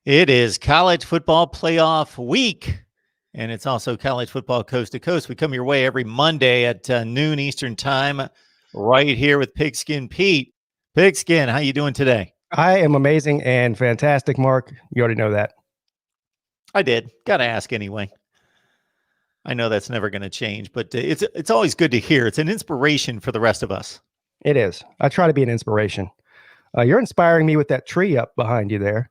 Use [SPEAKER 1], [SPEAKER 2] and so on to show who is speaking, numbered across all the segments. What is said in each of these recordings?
[SPEAKER 1] It is college football playoff week, and it's also college football coast to coast. We come your way every Monday at noon Eastern time, right here with Pigskin Pete. Pigskin, how you doing today?
[SPEAKER 2] I am amazing and fantastic, Mark. You already know that.
[SPEAKER 1] I did. Got to ask anyway. I know that's never going to change, but it's always good to hear. It's an inspiration for the rest of us.
[SPEAKER 2] It is. I try to be an inspiration. You're inspiring me with that tree up behind you there.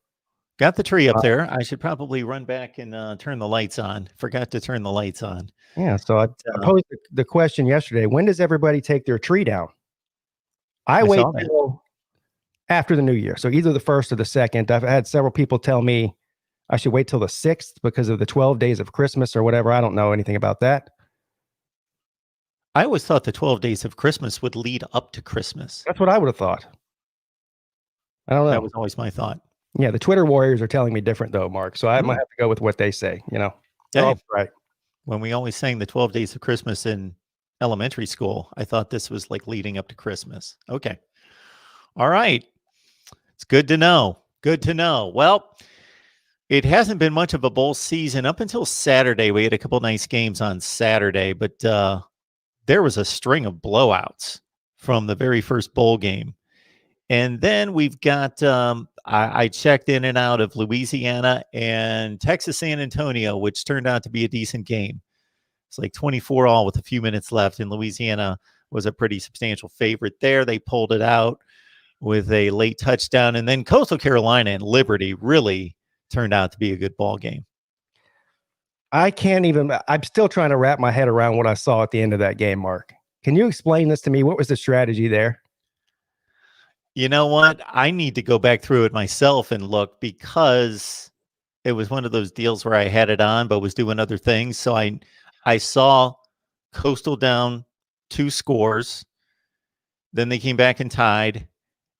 [SPEAKER 1] Got the tree up there. I should probably run back and turn the lights on. Forgot to turn the lights on.
[SPEAKER 2] Yeah. So I posed the question yesterday: when does everybody take their tree down? I wait till after the new year. So either the 1st or the 2nd. I've had several people tell me I should wait till the 6th because of the 12 days of Christmas or whatever. I don't know anything about that.
[SPEAKER 1] I always thought the 12 days of Christmas would lead up to Christmas.
[SPEAKER 2] That's what I would have thought. I don't know.
[SPEAKER 1] That was always my thought.
[SPEAKER 2] Yeah, the Twitter warriors are telling me different though, Mark. So I might have to go with what they say,
[SPEAKER 1] Yeah.
[SPEAKER 2] Oh, right.
[SPEAKER 1] When we always sang the 12 days of Christmas in elementary school, I thought this was like leading up to Christmas. Okay. All right. It's good to know. Good to know. Well, it hasn't been much of a bowl season up until Saturday. We had a couple nice games on Saturday, but there was a string of blowouts from the very first bowl game. And then we've got, I checked in and out of Louisiana and Texas San Antonio, which turned out to be a decent game. It's like 24-all with a few minutes left, and Louisiana was a pretty substantial favorite there. They pulled it out with a late touchdown. And then Coastal Carolina and Liberty really turned out to be a good ball game.
[SPEAKER 2] I'm still trying to wrap my head around what I saw at the end of that game, Mark. Can you explain this to me? What was the strategy there?
[SPEAKER 1] You know what? I need to go back through it myself and look, because it was one of those deals where I had it on but was doing other things. So I saw Coastal down 2 scores. Then they came back and tied.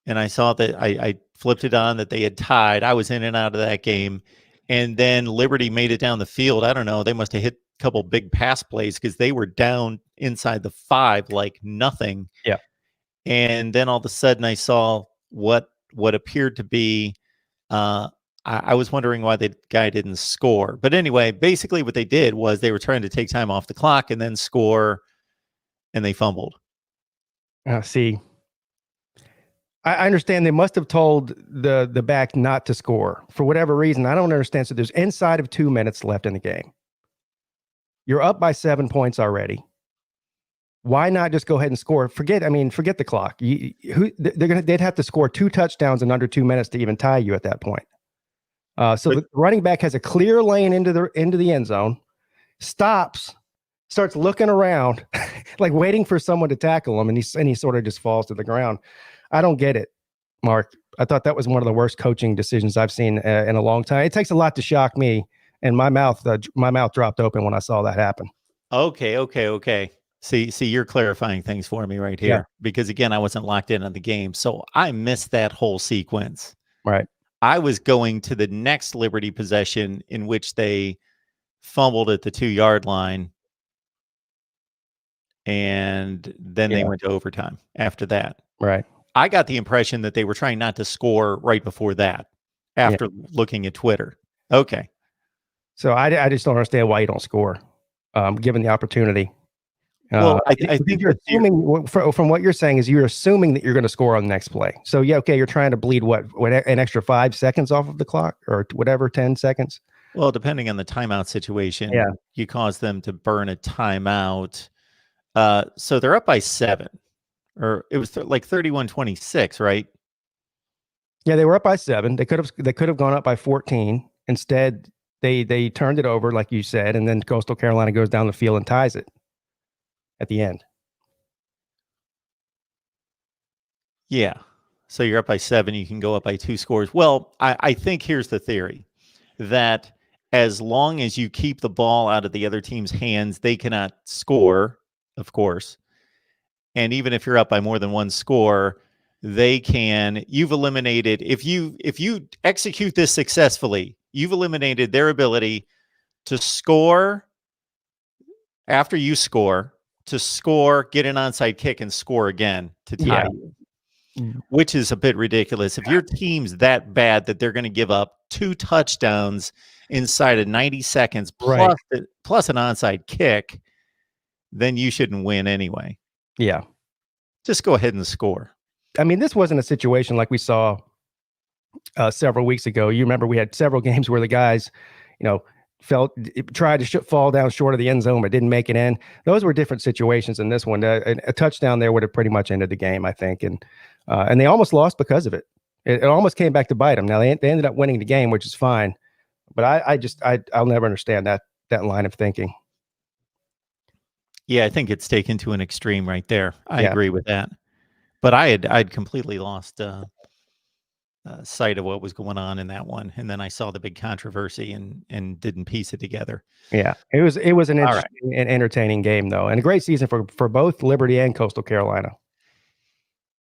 [SPEAKER 1] And I saw that I flipped it on that they had tied. I was in and out of that game. And then Liberty made it down the field. I don't know. They must have hit a couple big pass plays because they were down inside the 5 like nothing.
[SPEAKER 2] Yeah.
[SPEAKER 1] And then all of a sudden I saw what appeared to be, I was wondering why the guy didn't score. But anyway, basically what they did was they were trying to take time off the clock and then score, and they fumbled.
[SPEAKER 2] See, I understand they must have told the back not to score for whatever reason. I don't understand. So there's inside of 2 minutes left in the game. You're up by 7 points already. Why not just go ahead and score? Forget the clock. They'd have to score 2 touchdowns in under 2 minutes to even tie you at that point. The running back has a clear lane into the end zone, starts looking around, like waiting for someone to tackle him, and he sort of just falls to the ground. I don't get it, Mark. I thought that was one of the worst coaching decisions I've seen in a long time. It takes a lot to shock me, and my mouth dropped open when I saw that happen.
[SPEAKER 1] Okay. See, you're clarifying things for me right here, because again, I wasn't locked in on the game, so I missed that whole sequence.
[SPEAKER 2] Right.
[SPEAKER 1] I was going to the next Liberty possession in which they fumbled at the 2-yard line, and then they went to overtime after that.
[SPEAKER 2] Right.
[SPEAKER 1] I got the impression that they were trying not to score right before that, after looking at Twitter. Okay.
[SPEAKER 2] So I just don't understand why you don't score, given the opportunity.
[SPEAKER 1] Well, I think
[SPEAKER 2] you're assuming, from what you're saying, is you're assuming that you're going to score on the next play. So you're trying to bleed an extra 5 seconds off of the clock, or whatever, 10 seconds.
[SPEAKER 1] Well, depending on the timeout situation, you cause them to burn a timeout. So they're up by 7, or it was like 31-26, right?
[SPEAKER 2] Yeah, they were up by 7. They could have gone up by 14. Instead, they turned it over, like you said, and then Coastal Carolina goes down the field and ties it at the end.
[SPEAKER 1] Yeah. So you're up by 7. You can go up by 2 scores. Well, I think here's the theory, that as long as you keep the ball out of the other team's hands, they cannot score, of course. And even if you're up by more than 1 score, they can. You've eliminated, if you execute this successfully, you've eliminated their ability to score after you score, get an onside kick and score again to tie you. which is a bit ridiculous. If your team's that bad that they're going to give up 2 touchdowns inside of 90 seconds
[SPEAKER 2] Right.
[SPEAKER 1] plus an onside kick, then you shouldn't win anyway.
[SPEAKER 2] Yeah.
[SPEAKER 1] Just go ahead and score.
[SPEAKER 2] I mean, this wasn't a situation like we saw several weeks ago. You remember we had several games where the guys, tried to fall down short of the end zone, but didn't make it in. Those were different situations in this one. A touchdown there would have pretty much ended the game, I think, and they almost lost because of it. It almost came back to bite them. Now they ended up winning the game, which is fine, but I'll never understand that line of thinking.
[SPEAKER 1] Yeah, I think it's taken to an extreme right there. I agree with that. But I'd completely lost sight of what was going on in that one, and then I saw the big controversy and didn't piece it together.
[SPEAKER 2] Yeah, it was an interesting and entertaining game though, and a great season for both Liberty and Coastal Carolina.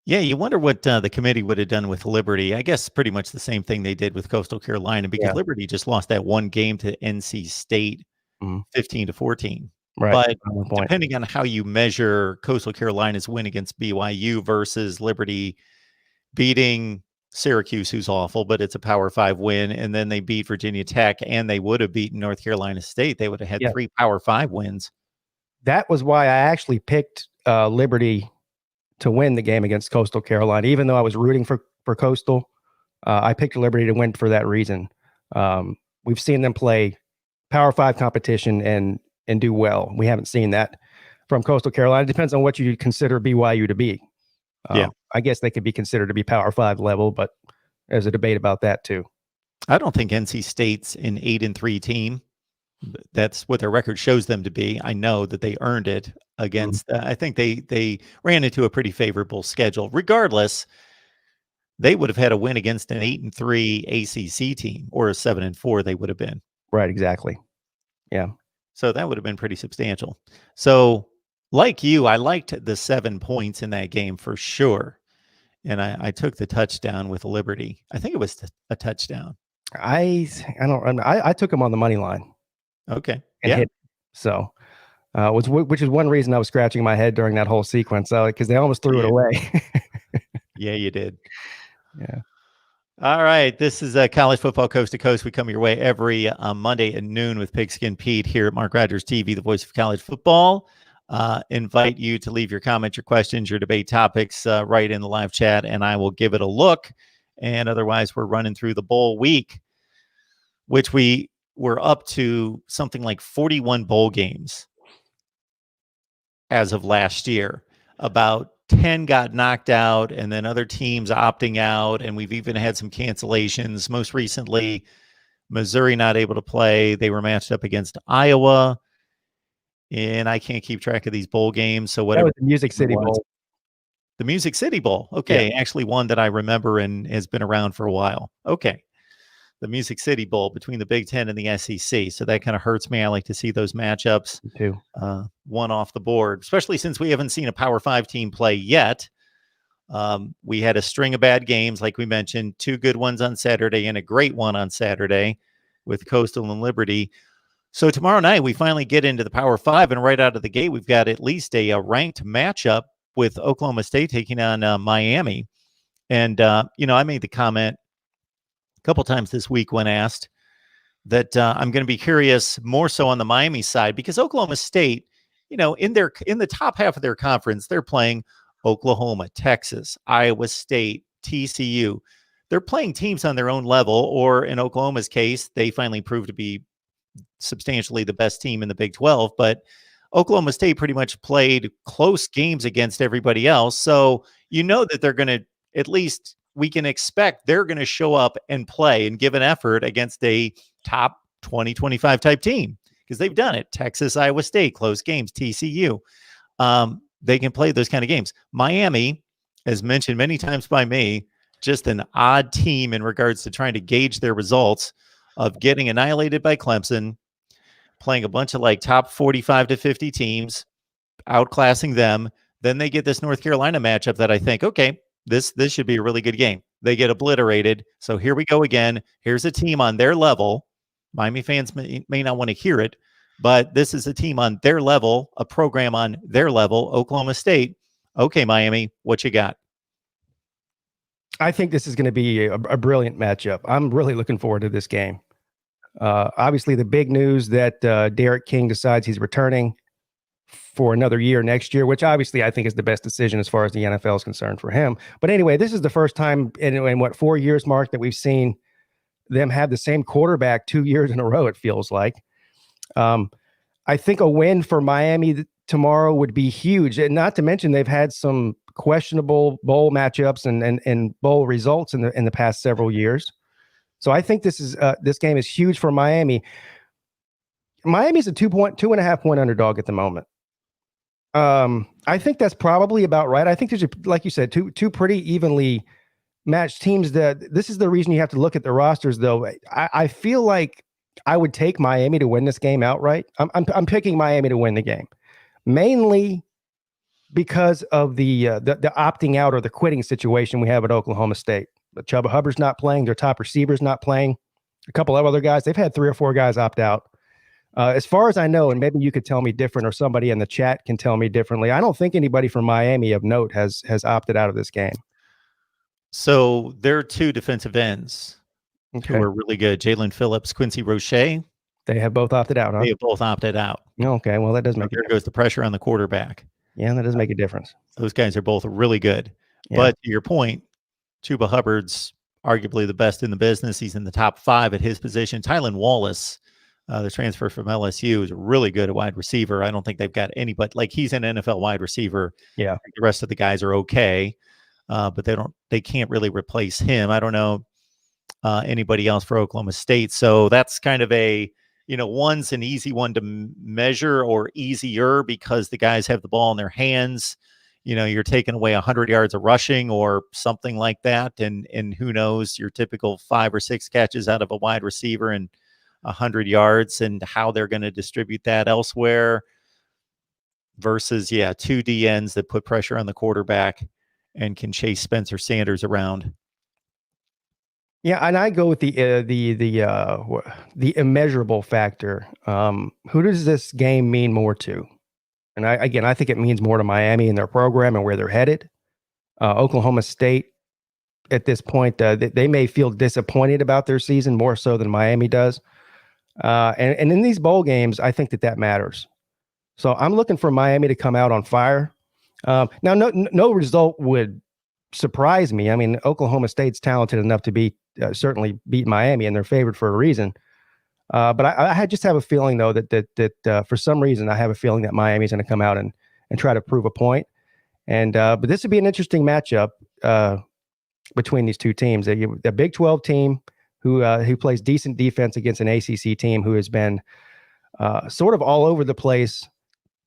[SPEAKER 1] Yeah, you wonder what the committee would have done with Liberty. I guess pretty much the same thing they did with Coastal Carolina, because Liberty just lost that one game to NC State, 15-14.
[SPEAKER 2] Right.
[SPEAKER 1] But depending on how you measure Coastal Carolina's win against BYU versus Liberty beating Syracuse, who's awful, but it's a Power 5 win, and then they beat Virginia Tech, and they would have beaten North Carolina State. They would have had 3 Power 5 wins.
[SPEAKER 2] That was why I actually picked Liberty to win the game against Coastal Carolina, even though I was rooting for Coastal. I picked Liberty to win for that reason. We've seen them play Power 5 competition and do well. We haven't seen that from Coastal Carolina. It depends on what you consider BYU to be. I guess they could be considered to be Power 5 level, but there's a debate about that too.
[SPEAKER 1] I don't think NC State's an 8-3 team. That's what their record shows them to be. I know that they earned it against. I think they ran into a pretty favorable schedule. Regardless, they would have had a win against an 8-3 ACC team, or a 7-4. They would have been.
[SPEAKER 2] Right. Exactly. Yeah.
[SPEAKER 1] So that would have been pretty substantial. So, like you, I liked the 7 points in that game for sure. And I took the touchdown with Liberty. I think it was a touchdown.
[SPEAKER 2] I took them on the money line.
[SPEAKER 1] Okay.
[SPEAKER 2] And hit. So, which is one reason I was scratching my head during that whole sequence, because they almost threw it away.
[SPEAKER 1] Yeah, you did.
[SPEAKER 2] Yeah.
[SPEAKER 1] All right. This is College Football Coast to Coast. We come your way every Monday at noon with Pigskin Pete here at Mark Rogers TV, the voice of college football. Invite you to leave your comments, your questions, your debate topics right in the live chat, and I will give it a look. And otherwise, we're running through the bowl week, which we were up to something like 41 bowl games as of last year. About 10 got knocked out, and then other teams opting out, and we've even had some cancellations. Most recently, Missouri not able to play. They were matched up against Iowa, and I can't keep track of these bowl games. So whatever.
[SPEAKER 2] That was the Music City Bowl.
[SPEAKER 1] The Music City Bowl. Okay. Yeah. Actually one that I remember and has been around for a while. Okay. The Music City Bowl between the Big Ten and the SEC. So that kind of hurts me. I like to see those matchups one off the board, especially since we haven't seen a Power 5 team play yet. We had a string of bad games, like we mentioned, 2 good ones on Saturday and a great one on Saturday with Coastal and Liberty. So tomorrow night, we finally get into the Power 5, and right out of the gate, we've got at least a ranked matchup with Oklahoma State taking on Miami. And, I made the comment a couple times this week when asked that I'm going to be curious more so on the Miami side, because Oklahoma State, in the top half of their conference, they're playing Oklahoma, Texas, Iowa State, TCU. They're playing teams on their own level, or in Oklahoma's case, they finally proved to be substantially the best team in the Big 12, but Oklahoma State pretty much played close games against everybody else. So that they're going to, at least we can expect they're going to show up and play and give an effort against a top 20, 25 type team, because they've done it. Texas, Iowa State, close games, TCU. They can play those kind of games. Miami, as mentioned many times by me, just an odd team in regards to trying to gauge their results, of getting annihilated by Clemson, playing a bunch of like top 45 to 50 teams, outclassing them. Then they get this North Carolina matchup that I think, okay, this should be a really good game. They get obliterated. So here we go again. Here's a team on their level. Miami fans may not want to hear it, but this is a team on their level, a program on their level, Oklahoma State. Okay, Miami, what you got?
[SPEAKER 2] I think this is going to be a brilliant matchup. I'm really looking forward to this game. Obviously, the big news that Derek King decides he's returning for another year next year, which obviously I think is the best decision as far as the NFL is concerned for him. But anyway, this is the first time in what 4 years, Mark, that we've seen them have the same quarterback 2 years in a row. It feels like. I think a win for Miami tomorrow would be huge, and not to mention they've had some questionable bowl matchups and bowl results in the past several years. So I think this game is huge for Miami. Miami's a 2.5 point underdog at the moment. I think that's probably about right. I think there's, like you said, two pretty evenly matched teams. That this is the reason you have to look at the rosters, though. I feel like I would take Miami to win this game outright. I'm picking Miami to win the game, mainly because of the opting out or the quitting situation we have at Oklahoma State. But Chuba Hubbard's not playing. Their top receiver's not playing. A couple of other guys. They've had 3 or 4 guys opt out. As far as I know, and maybe you could tell me different, or somebody in the chat can tell me differently, I don't think anybody from Miami of note has opted out of this game.
[SPEAKER 1] So there are 2 defensive ends
[SPEAKER 2] Okay.
[SPEAKER 1] who are really good. Jalen Phillips, Quincy Roche.
[SPEAKER 2] They have both opted out, huh?
[SPEAKER 1] They have both opted out.
[SPEAKER 2] Okay, well, that does make
[SPEAKER 1] There goes the pressure on the quarterback.
[SPEAKER 2] Yeah, that does make a difference.
[SPEAKER 1] Those guys are both really good.
[SPEAKER 2] Yeah.
[SPEAKER 1] But to your point, Chuba Hubbard's arguably the best in the business. He's in the top 5 at his position. Tylan Wallace, the transfer from LSU, is really good at wide receiver. I don't think they've got anybody like he's an NFL wide receiver.
[SPEAKER 2] Yeah.
[SPEAKER 1] The rest of the guys are okay, but they can't really replace him. I don't know anybody else for Oklahoma State. So that's kind of one's an easy one to measure, or easier, because the guys have the ball in their hands. You're taking away 100 yards of rushing or something like that. And who knows, your typical 5 or 6 catches out of a wide receiver and 100 yards, and how they're going to distribute that elsewhere versus, 2 DNs that put pressure on the quarterback and can chase Spencer Sanders around.
[SPEAKER 2] Yeah, and I go with the immeasurable factor. Who does this game mean more to? And I think it means more to Miami and their program and where they're headed. Oklahoma State, at this point, they may feel disappointed about their season more so than Miami does. And in these bowl games, I think that matters. So I'm looking for Miami to come out on fire. Now, no result would surprise me. I mean, Oklahoma State's talented enough to certainly beat Miami, and they're favored for a reason. But I just have a feeling, though, that for some reason, I have a feeling that Miami's going to come out and try to prove a point. And but this would be an interesting matchup between these two teams. A Big 12 team who plays decent defense against an ACC team who has been sort of all over the place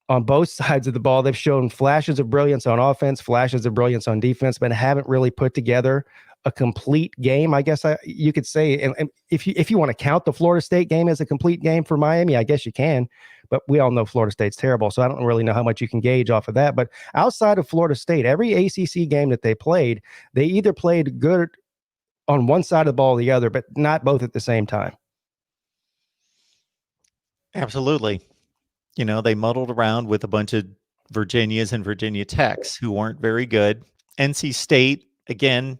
[SPEAKER 2] on both sides of the ball. They've shown flashes of brilliance on offense, flashes of brilliance on defense, but haven't really put together a complete game, I guess you could say. And if you want to count the Florida State game as a complete game for Miami, I guess you can. But we all know Florida State's terrible, so I don't really know how much you can gauge off of that. But outside of Florida State, every ACC game that they played, they either played good on one side of the ball or the other, but not both at the same time.
[SPEAKER 1] Absolutely. They muddled around with a bunch of Virginias and Virginia Techs who weren't very good. NC State, again,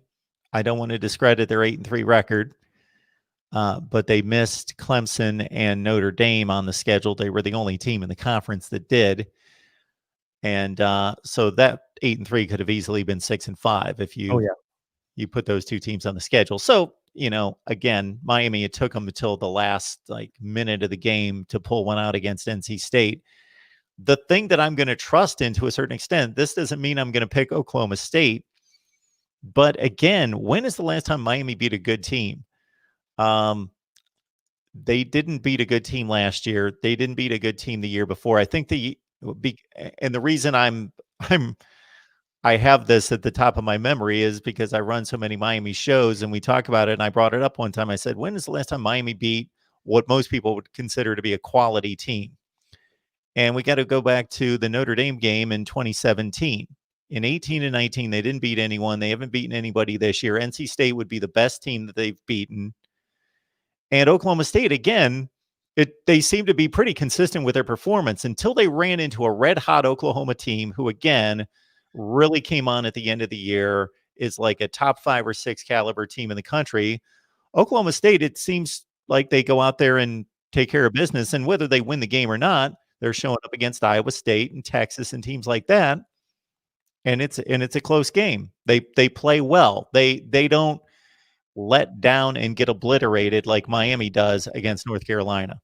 [SPEAKER 1] I don't want to discredit their 8-3 record, but they missed Clemson and Notre Dame on the schedule. They were the only team in the conference that did. And so that 8-3 could have easily been 6-5 if you put those 2 teams on the schedule. So, again, Miami, it took them until the last minute of the game to pull one out against NC State. The thing that I'm going to trust in to a certain extent, this doesn't mean I'm going to pick Oklahoma State. But again, when is the last time Miami beat a good team? They didn't beat a good team last year. They didn't beat a good team the year before. I think and the reason I have this at the top of my memory is because I run so many Miami shows and we talk about it. And I brought it up one time. I said, when is the last time Miami beat what most people would consider to be a quality team? And we got to go back to the Notre Dame game in 2017. In 18 and 19, they didn't beat anyone. They haven't beaten anybody this year. NC State would be the best team that they've beaten. And Oklahoma State, again, they seem to be pretty consistent with their performance until they ran into a red-hot Oklahoma team who, again, really came on at the end of the year is like a top 5 or 6 caliber team in the country. Oklahoma State, it seems like they go out there and take care of business, and whether they win the game or not, they're showing up against Iowa State and Texas and teams like that, and it's a close game. They play well. They don't let down and get obliterated like Miami does against North Carolina.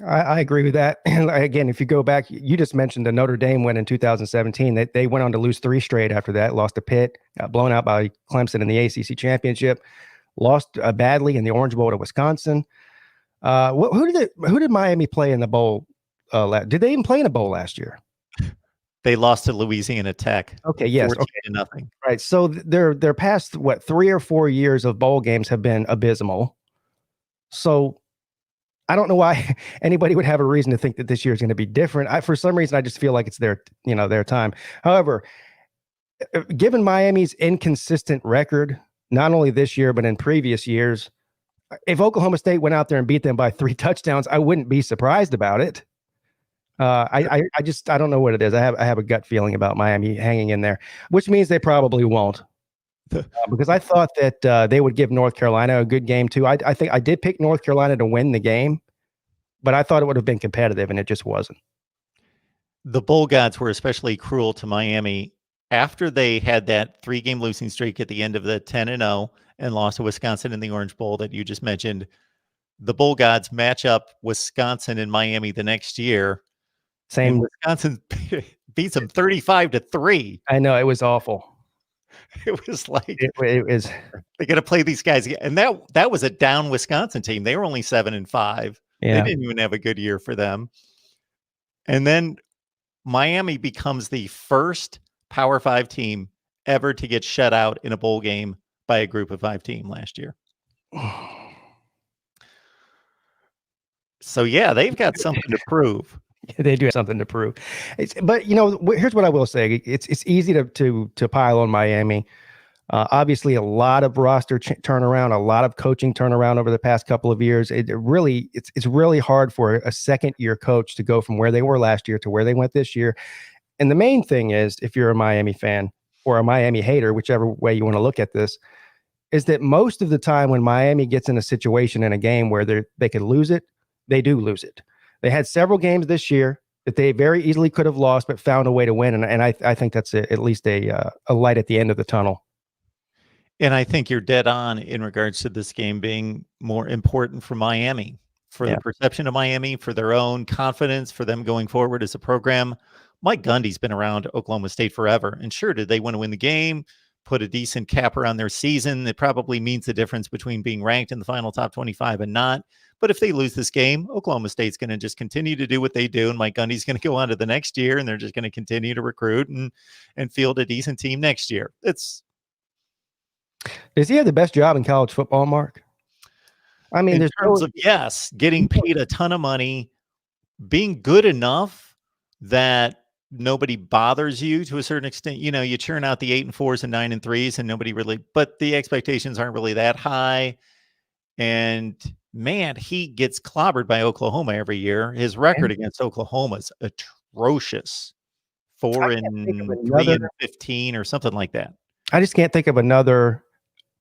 [SPEAKER 2] I agree with that. And again, if you go back, you just mentioned the Notre Dame win in 2017. They went on to lose 3 straight after that, lost to Pitt, got blown out by Clemson in the ACC championship, lost badly in the Orange Bowl to Wisconsin. Who did Miami play in the bowl? Did they even play in a bowl last year?
[SPEAKER 1] They lost to Louisiana Tech.
[SPEAKER 2] Okay, yes.
[SPEAKER 1] 14-0.
[SPEAKER 2] Right. So their past 3 or 4 years of bowl games have been abysmal. So I don't know why anybody would have a reason to think that this year is going to be different. For some reason, I just feel like it's their time. However, given Miami's inconsistent record, not only this year, but in previous years, if Oklahoma State went out there and beat them by 3 touchdowns, I wouldn't be surprised about it. I don't know what it is. I have a gut feeling about Miami hanging in there, which means they probably won't. Because I thought that they would give North Carolina a good game too. I think I did pick North Carolina to win the game, but I thought it would have been competitive, and it just wasn't.
[SPEAKER 1] The Bowl gods were especially cruel to Miami after they had that 3-game losing streak at the end of the 10-0 and lost to Wisconsin in the Orange Bowl that you just mentioned. The Bowl gods match up Wisconsin and Miami the next year.
[SPEAKER 2] Same.
[SPEAKER 1] Wisconsin beats them 35-3.
[SPEAKER 2] I know, it was awful.
[SPEAKER 1] It was like
[SPEAKER 2] it was.
[SPEAKER 1] They got to play these guys again, and that was a down Wisconsin team. They were only 7-5.
[SPEAKER 2] Yeah.
[SPEAKER 1] They didn't even have a good year for them. And then Miami becomes the first Power 5 team ever to get shut out in a bowl game by a Group of 5 team last year. So yeah, they've got something to prove.
[SPEAKER 2] They do have something to prove. But here's what I will say: it's easy to pile on Miami. Obviously, a lot of roster turnaround, a lot of coaching turnaround over the past couple of years. It's really hard for a second-year coach to go from where they were last year to where they went this year. And the main thing is, if you're a Miami fan or a Miami hater, whichever way you want to look at this, is that most of the time when Miami gets in a situation in a game where they could lose it, they do lose it. They had several games this year that they very easily could have lost, but found a way to win. And I think that's at least a light at the end of the tunnel.
[SPEAKER 1] And I think you're dead on in regards to this game being more important for Miami, for the perception of Miami, for their own confidence, for them going forward as a program. Mike Gundy's been around Oklahoma State forever. And sure, did they want to win the game, put a decent capper on their season? It probably means the difference between being ranked in the final top 25 and not. But if they lose this game, Oklahoma State's going to just continue to do what they do, and Mike Gundy's going to go on to the next year, and they're just going to continue to recruit and field a decent team next year. Does he have the best job in college football, Mark? I mean, in terms of getting paid a ton of money, being good enough that nobody bothers you to a certain extent. You churn out the 8-4s and 9-3s, and nobody really, but the expectations aren't really that high. And man, he gets clobbered by Oklahoma every year. His record against Oklahoma is atrocious. 4-3-15 or something like that.
[SPEAKER 2] I just can't think of another.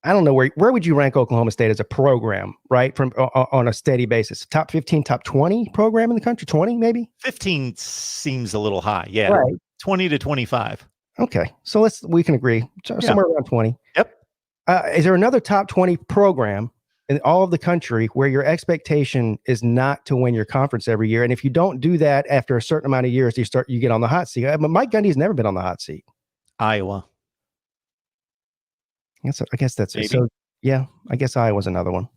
[SPEAKER 2] I don't know where would you rank Oklahoma State as a program, right? From on a steady basis, top 15, top 20 program in the country, 20 maybe.
[SPEAKER 1] 15 seems a little high, yeah.
[SPEAKER 2] Right.
[SPEAKER 1] 20 to 25.
[SPEAKER 2] Okay, so we can agree somewhere around 20.
[SPEAKER 1] Yep.
[SPEAKER 2] Is there another top 20 program in all of the country where your expectation is not to win your conference every year? And if you don't do that after a certain amount of years, you get on the hot seat. But Mike Gundy's never been on the hot seat.
[SPEAKER 1] Iowa.
[SPEAKER 2] I guess that's it. So yeah, I guess Iowa's another one.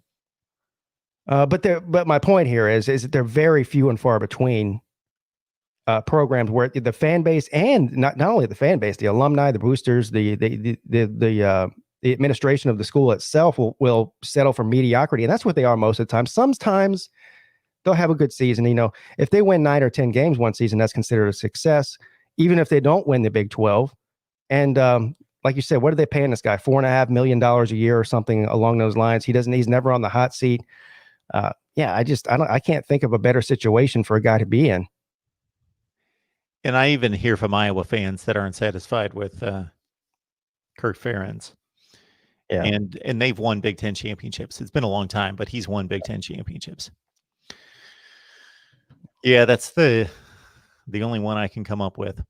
[SPEAKER 2] But my point here is that they're very few and far between programs where the fan base, and not only the fan base, the alumni, the boosters, the administration of the school itself will settle for mediocrity, and that's what they are most of the time. Sometimes they'll have a good season. If they win 9 or 10 games one season, that's considered a success, even if they don't win the Big 12. And like you said, what are they paying this guy? $4.5 million a year or something along those lines. He's never on the hot seat. I can't think of a better situation for a guy to be in.
[SPEAKER 1] And I even hear from Iowa fans that aren't satisfied with Kirk Ferentz.
[SPEAKER 2] Yeah.
[SPEAKER 1] And they've won Big Ten championships. It's been a long time, but he's won Big Ten championships. Yeah, that's the only one I can come up with.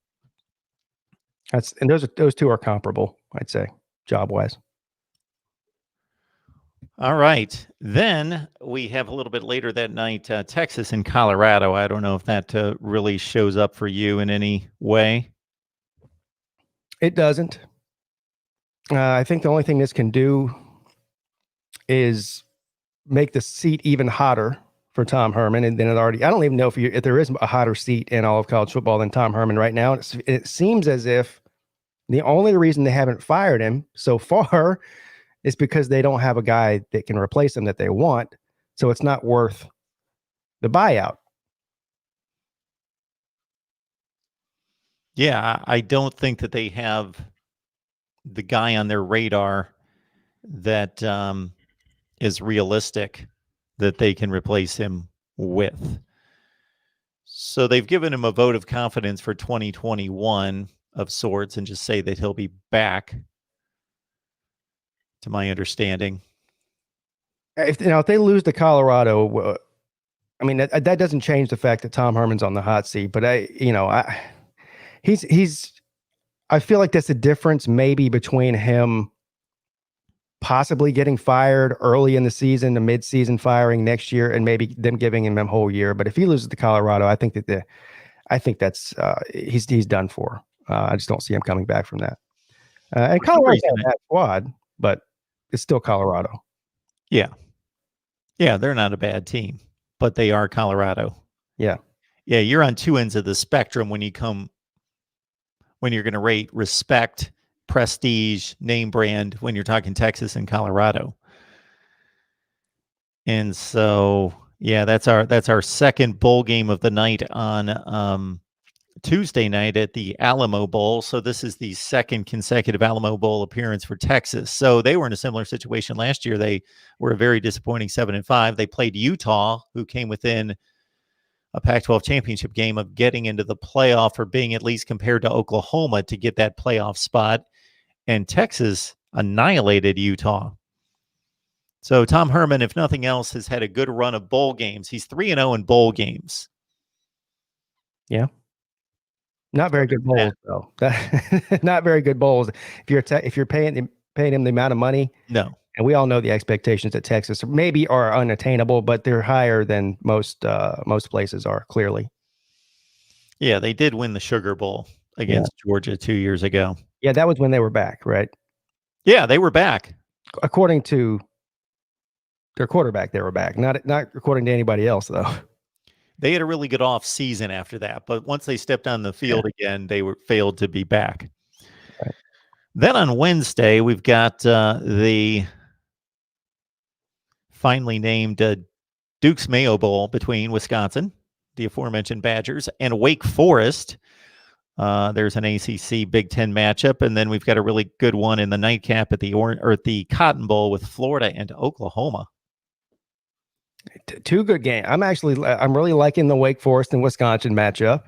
[SPEAKER 2] And those two are comparable, I'd say, job wise.
[SPEAKER 1] All right. Then we have a little bit later that night, Texas and Colorado. I don't know if that really shows up for you in any way.
[SPEAKER 2] It doesn't. I think the only thing this can do is make the seat even hotter for Tom Herman. And then I don't even know if there is a hotter seat in all of college football than Tom Herman right now. It seems as if the only reason they haven't fired him so far is because they don't have a guy that can replace him that they want. So it's not worth the buyout.
[SPEAKER 1] Yeah, I don't think that they have the guy on their radar that is realistic that they can replace him with. So they've given him a vote of confidence for 2021 of sorts and just say that he'll be back, to my understanding.
[SPEAKER 2] If they lose to Colorado, I mean, that doesn't change the fact that Tom Herman's on the hot seat, but I feel like that's the difference maybe between him possibly getting fired early in the season, the mid-season firing next year, and maybe them giving him a whole year. But if he loses to Colorado, I think that's he's done for. I just don't see him coming back from that. And Colorado's not a bad squad, but it's still Colorado.
[SPEAKER 1] Yeah. Yeah, they're not a bad team, but they are Colorado.
[SPEAKER 2] Yeah.
[SPEAKER 1] Yeah, you're on two ends of the spectrum when you're going to rate respect, prestige, name brand when you're talking Texas and Colorado. And so, yeah, that's our second bowl game of the night on Tuesday night at the Alamo Bowl. So this is the second consecutive Alamo Bowl appearance for Texas. So they were in a similar situation last year. They were a very disappointing 7-5. They played Utah, who came within a Pac-12 championship game of getting into the playoff or being at least compared to Oklahoma to get that playoff spot. And Texas annihilated Utah. So Tom Herman, if nothing else, has had a good run of bowl games. He's 3-0 in bowl games.
[SPEAKER 2] Yeah. Not very good bowls, though. Not very good bowls. If you're paying him the amount of money,
[SPEAKER 1] no.
[SPEAKER 2] And we all know the expectations at Texas maybe are unattainable, but they're higher than most places are, clearly.
[SPEAKER 1] Yeah, they did win the Sugar Bowl against Georgia 2 years ago.
[SPEAKER 2] Yeah, that was when they were back, right?
[SPEAKER 1] Yeah, they were back.
[SPEAKER 2] According to their quarterback, they were back. Not according to anybody else, though.
[SPEAKER 1] They had a really good off season after that, but once they stepped on the field again, they failed to be back.
[SPEAKER 2] Right.
[SPEAKER 1] Then on Wednesday, we've got the finally named Duke's Mayo Bowl between Wisconsin, the aforementioned Badgers, and Wake Forest. There's an ACC Big Ten matchup, and then we've got a really good one in the nightcap at the Cotton Bowl with Florida and Oklahoma.
[SPEAKER 2] Two good games. I'm really liking the Wake Forest and Wisconsin matchup.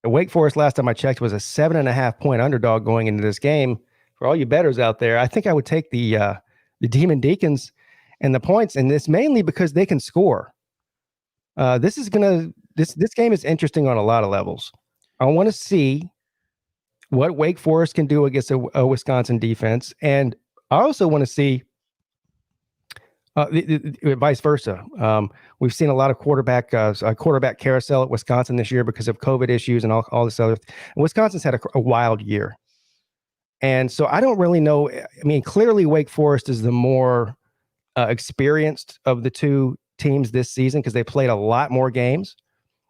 [SPEAKER 2] Wake Forest, last time I checked, was a 7.5 point underdog going into this game. For all you bettors out there, I think I would take the Demon Deacons and the points, and this mainly because they can score. This game is interesting on a lot of levels. I want to see what Wake Forest can do against a Wisconsin defense, and I also want to see vice versa. We've seen a lot of quarterback carousel at Wisconsin this year because of COVID issues and all this other. Wisconsin's had a wild year. And so I don't really know. I mean, clearly Wake Forest is the more experienced of the two teams this season because they played a lot more games.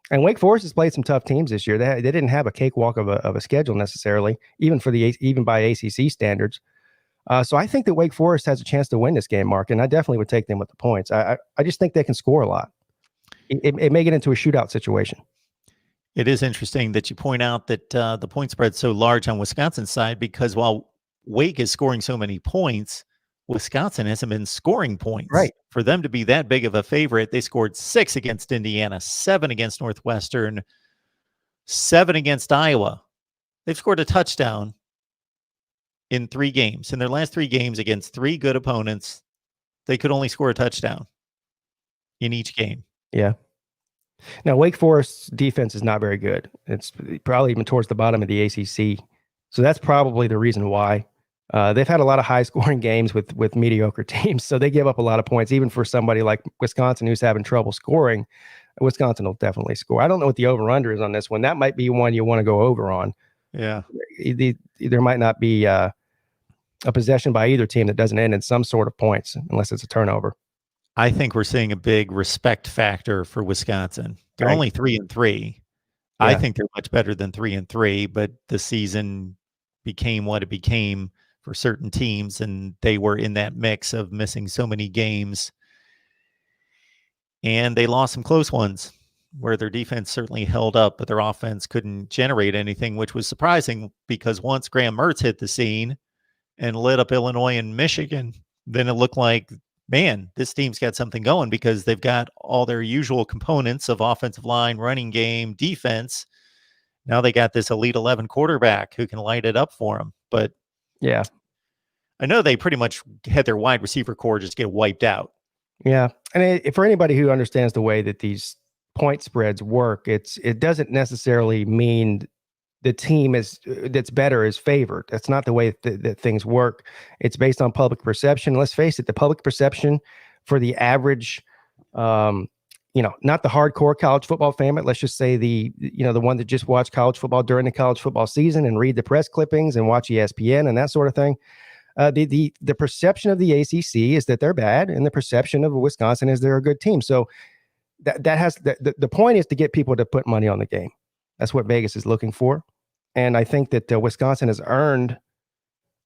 [SPEAKER 2] And Wake Forest has played some tough teams this year. They didn't have a cakewalk of a schedule necessarily, even by ACC standards. So I think that Wake Forest has a chance to win this game, Mark, and I definitely would take them with the points. I just think they can score a lot. It may get into a shootout situation.
[SPEAKER 1] It is interesting that you point out that the point spread's so large on Wisconsin's side because while Wake is scoring so many points, Wisconsin hasn't been scoring points.
[SPEAKER 2] Right.
[SPEAKER 1] For them to be that big of a favorite, they scored 6 against Indiana, 7 against Northwestern, 7 against Iowa. They've scored a touchdown in 3 games. In their last 3 games against 3 good opponents, they could only score a touchdown in each game.
[SPEAKER 2] Yeah. Now, Wake Forest's defense is not very good. It's probably even towards the bottom of the ACC. So that's probably the reason why. They've had a lot of high-scoring games with mediocre teams, so they give up a lot of points, even for somebody like Wisconsin who's having trouble scoring. Wisconsin will definitely score. I don't know what the over-under is on this one. That might be one you want to go over on.
[SPEAKER 1] Yeah.
[SPEAKER 2] There might not be a possession by either team that doesn't end in some sort of points unless it's a turnover.
[SPEAKER 1] I think we're seeing a big respect factor for Wisconsin. They're
[SPEAKER 2] Right.
[SPEAKER 1] only 3-3.
[SPEAKER 2] Yeah.
[SPEAKER 1] I think they're much better than 3-3, but the season became what it became for certain teams, and they were in that mix of missing so many games. And they lost some close ones where their defense certainly held up, but their offense couldn't generate anything, which was surprising because once Graham Mertz hit the scene and lit up Illinois and Michigan, then it looked like, man, this team's got something going because they've got all their usual components of offensive line, running game, defense. Now they got this Elite 11 quarterback who can light it up for them. But
[SPEAKER 2] yeah,
[SPEAKER 1] I know they pretty much had their wide receiver core just get wiped out.
[SPEAKER 2] Yeah. And for anybody who understands the way that these point spreads work, it doesn't necessarily mean the team that's better is favored. That's not the way that things work. It's based on public perception. Let's face it, the public perception for the average, not the hardcore college football fan, but let's just say the one that just watched college football during the college football season and read the press clippings and watch ESPN and that sort of thing. The perception of the ACC is that they're bad, and the perception of Wisconsin is they're a good team. So that has the point is to get people to put money on the game. That's what Vegas is looking for. And I think that Wisconsin has earned,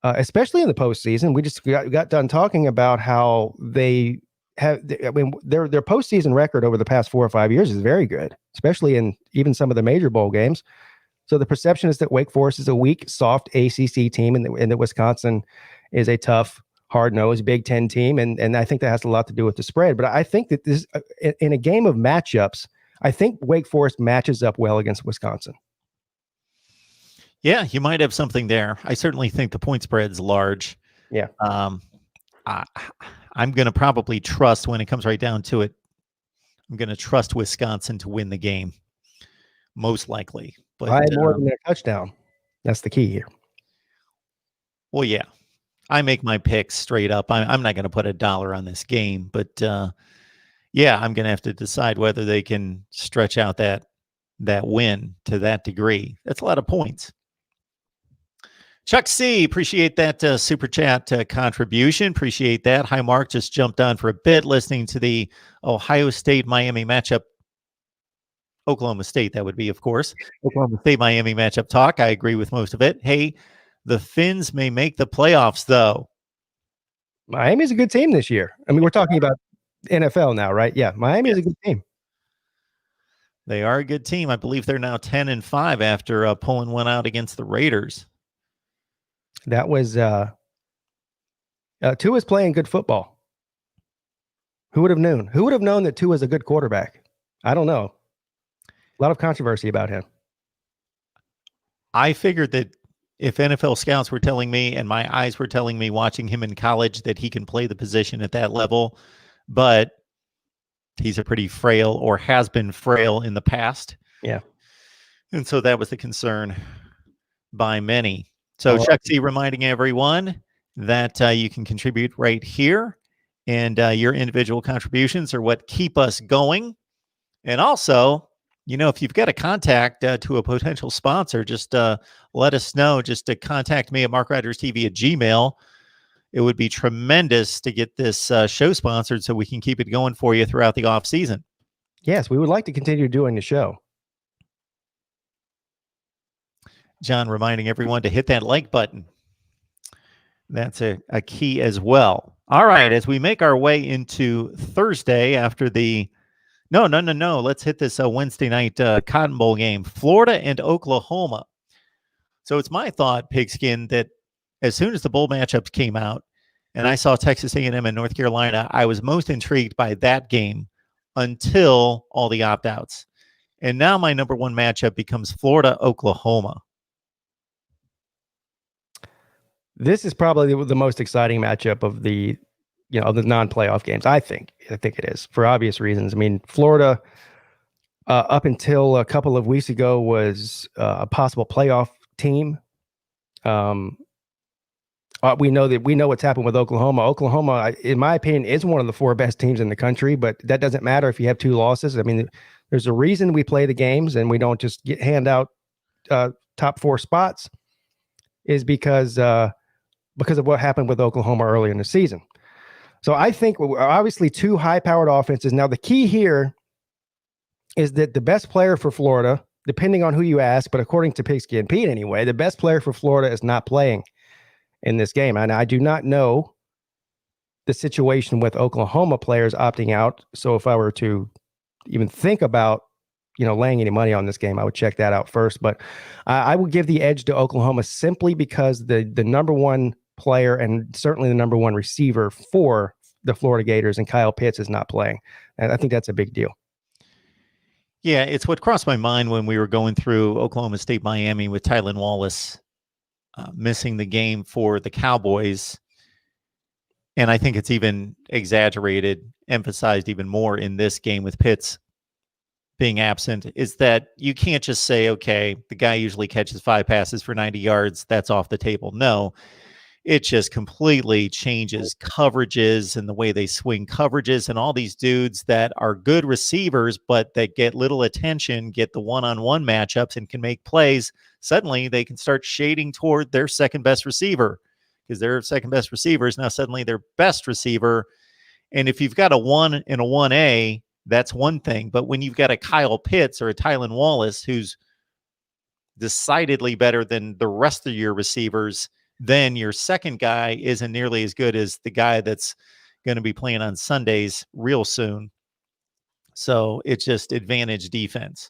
[SPEAKER 2] especially in the postseason. We just got done talking about how they have. I mean, their postseason record over the past 4 or 5 years is very good, especially in even some of the major bowl games. So the perception is that Wake Forest is a weak, soft ACC team, and that Wisconsin is a tough, hard-nosed Big Ten team. And I think that has a lot to do with the spread. But I think that this, in a game of matchups, I think Wake Forest matches up well against Wisconsin.
[SPEAKER 1] Yeah, you might have something there. I certainly think the point spread's large.
[SPEAKER 2] Yeah.
[SPEAKER 1] I'm going to probably trust, when it comes right down to it, I'm going to trust Wisconsin to win the game, most likely. But
[SPEAKER 2] I had more than a touchdown. That's the key here.
[SPEAKER 1] Well, yeah, I make my picks straight up. I'm not going to put $1 on this game, but yeah, I'm going to have to decide whether they can stretch out that win to that degree. That's a lot of points. Chuck C, appreciate that super chat contribution. Appreciate that. Hi, Mark. Just jumped on for a bit listening to the Ohio State-Miami matchup. Oklahoma State, that would be, of course. Oklahoma State-Miami matchup talk. I agree with most of it. Hey, the Finns may make the playoffs, though.
[SPEAKER 2] Miami's a good team this year. I mean, we're talking about NFL now, right? Yeah, Miami is a good team.
[SPEAKER 1] They are a good team. I believe they're now 10-5 after pulling one out against the Raiders.
[SPEAKER 2] That was Tua's playing good football. Who would have known? Who would have known that Tua's a good quarterback? I don't know. A lot of controversy about him.
[SPEAKER 1] I figured that if NFL scouts were telling me and my eyes were telling me watching him in college that he can play the position at that level, but he's a pretty frail, or has been frail in the past.
[SPEAKER 2] Yeah.
[SPEAKER 1] And so that was the concern by many. So Chuck C reminding everyone that you can contribute right here, and your individual contributions are what keep us going. And also, if you've got a contact to a potential sponsor, just let us know. Just to contact me at MarkRogersTV at Gmail. It would be tremendous to get this show sponsored so we can keep it going for you throughout the off season.
[SPEAKER 2] Yes, we would like to continue doing the show.
[SPEAKER 1] John reminding everyone to hit that like button. That's a key as well. All right, as we make our way into Thursday after the No. Let's hit this Wednesday night Cotton Bowl game, Florida and Oklahoma. So it's my thought, Pigskin, that as soon as the bowl matchups came out and I saw Texas A&M and North Carolina, I was most intrigued by that game until all the opt-outs. And now my number one matchup becomes Florida-Oklahoma.
[SPEAKER 2] This is probably the most exciting matchup of the the non-playoff games. I think it is for obvious reasons. I mean, Florida up until a couple of weeks ago was a possible playoff team. We know what's happened with Oklahoma. Oklahoma, in my opinion, is one of the 4 best teams in the country, but that doesn't matter if you have 2 losses. I mean, there's a reason we play the games and we don't just hand out top 4 spots, is because of what happened with Oklahoma early in the season. So I think obviously 2 high-powered offenses. Now the key here is that the best player for Florida, depending on who you ask, but according to Pigsky and Pete anyway, the best player for Florida is not playing in this game. And I do not know the situation with Oklahoma players opting out. So if I were to even think about, laying any money on this game, I would check that out first. But I would give the edge to Oklahoma simply because the number 1 player and certainly the number 1 receiver for the Florida Gators and Kyle Pitts is not playing. And I think that's a big deal.
[SPEAKER 1] Yeah, it's what crossed my mind when we were going through Oklahoma State, Miami with Tylan Wallace missing the game for the Cowboys. And I think it's even exaggerated, emphasized even more in this game with Pitts being absent, is that you can't just say, okay, the guy usually catches 5 passes for 90 yards. That's off the table. No, it just completely changes coverages and the way they swing coverages, and all these dudes that are good receivers, but that get little attention, get the one-on-one matchups and can make plays. Suddenly they can start shading toward their second best receiver, because their second best receiver is now suddenly their best receiver. And if you've got a 1 and a 1A, that's one thing. But when you've got a Kyle Pitts or a Tylan Wallace who's decidedly better than the rest of your receivers, then your second guy isn't nearly as good as the guy that's going to be playing on Sundays real soon. So it's just advantage defense.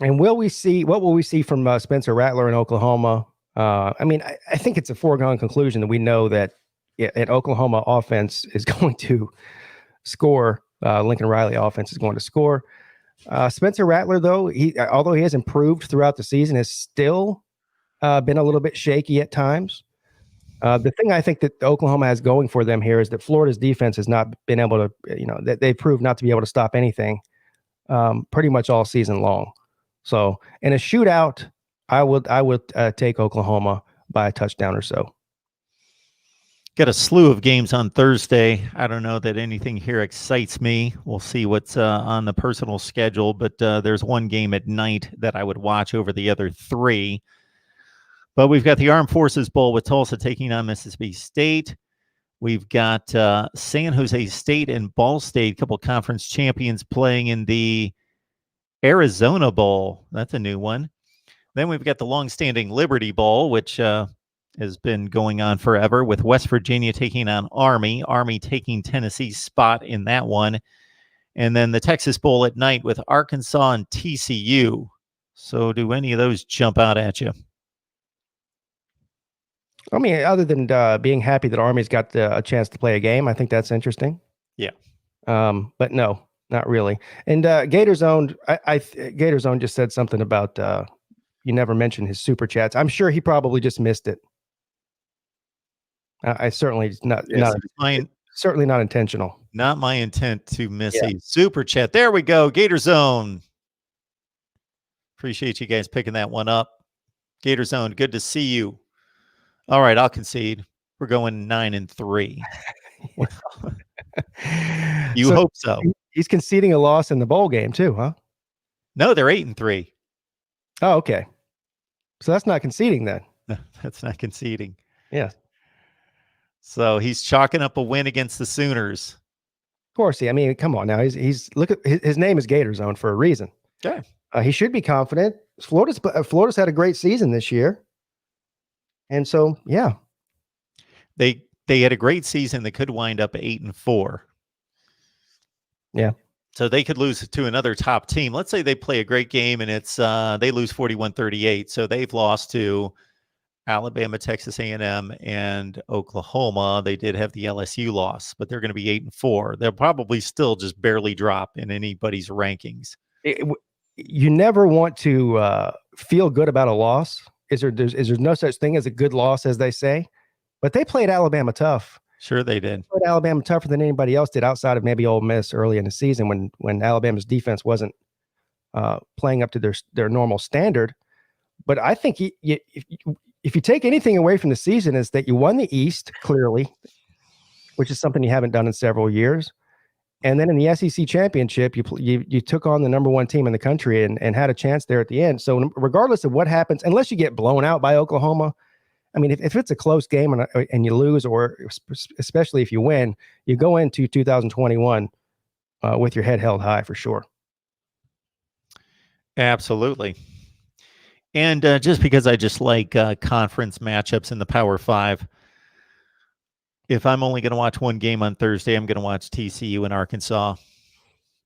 [SPEAKER 2] And what will we see from Spencer Rattler in Oklahoma? I mean, I think it's a foregone conclusion that we know that an Oklahoma offense is going to score. Lincoln Riley offense is going to score. Spencer Rattler, though, although he has improved throughout the season, has still been a little bit shaky at times. The thing I think that Oklahoma has going for them here is that Florida's defense has not been able to, they proved not to be able to stop anything pretty much all season long. So in a shootout, I would take Oklahoma by a touchdown or so.
[SPEAKER 1] Got a slew of games on Thursday. I don't know that anything here excites me. We'll see what's on the personal schedule, but there's one game at night that I would watch over the other 3. But we've got the Armed Forces Bowl with Tulsa taking on Mississippi State. We've got San Jose State and Ball State, a couple conference champions, playing in the Arizona Bowl. That's a new one. Then we've got the longstanding Liberty Bowl, which has been going on forever, with West Virginia taking on Army taking Tennessee's spot in that one. And then the Texas Bowl at night with Arkansas and TCU. So do any of those jump out at you?
[SPEAKER 2] I mean, other than being happy that Army's got a chance to play a game, I think that's interesting.
[SPEAKER 1] Yeah.
[SPEAKER 2] But no, not really. And Gator Zone, Gator Zone just said something about you never mentioned his super chats. I'm sure he probably just missed it. I certainly certainly not intentional.
[SPEAKER 1] Not my intent to miss a super chat. There we go. Gator Zone. Appreciate you guys picking that one up. Gator Zone, good to see you. All right, I'll concede. We're going 9-3. You hope so.
[SPEAKER 2] He's conceding a loss in the bowl game too, huh?
[SPEAKER 1] No, they're 8-3.
[SPEAKER 2] Oh, okay. So that's not conceding then.
[SPEAKER 1] No, that's not conceding.
[SPEAKER 2] Yeah.
[SPEAKER 1] So he's chalking up a win against the Sooners.
[SPEAKER 2] Of course, I mean, come on now. He's look at his name is Gator Zone for a reason.
[SPEAKER 1] Okay.
[SPEAKER 2] He should be confident. Florida's had a great season this year. And so, yeah.
[SPEAKER 1] They had a great season. They could wind up 8-4.
[SPEAKER 2] Yeah.
[SPEAKER 1] So they could lose to another top team. Let's say they play a great game and it's they lose 41-38. So they've lost to Alabama, Texas A&M, and Oklahoma. They did have the LSU loss, but they're going to be 8-4. They'll probably still just barely drop in anybody's rankings.
[SPEAKER 2] You never want to feel good about a loss, is there no such thing as a good loss, as they say? But they played Alabama tough.
[SPEAKER 1] Sure, they did.
[SPEAKER 2] They played Alabama tougher than anybody else did outside of maybe Ole Miss early in the season when Alabama's defense wasn't playing up to their normal standard. But I think if you take anything away from the season, is that you won the East clearly, which is something you haven't done in several years. And then in the SEC championship, you took on the number one team in the country and had a chance there at the end. So regardless of what happens, unless you get blown out by Oklahoma, I mean, if it's a close game and you lose, or especially if you win, you go into 2021 with your head held high for sure.
[SPEAKER 1] Absolutely. And just because I just like conference matchups in the Power Five, if I'm only going to watch one game on Thursday, I'm going to watch TCU and Arkansas.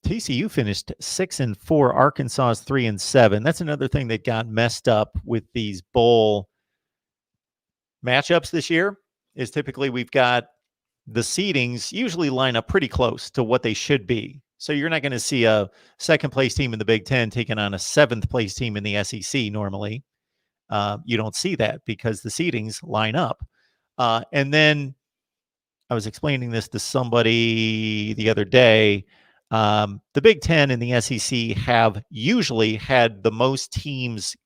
[SPEAKER 1] TCU finished 6-4. Arkansas is 3-7. That's another thing that got messed up with these bowl matchups this year. Is typically we've got the seedings usually line up pretty close to what they should be. So you're not going to see a second place team in the Big Ten taking on a seventh place team in the SEC normally. You don't see that because the seedings line up. And then I was explaining this to somebody the other day. The Big Ten and the SEC have usually had the most teams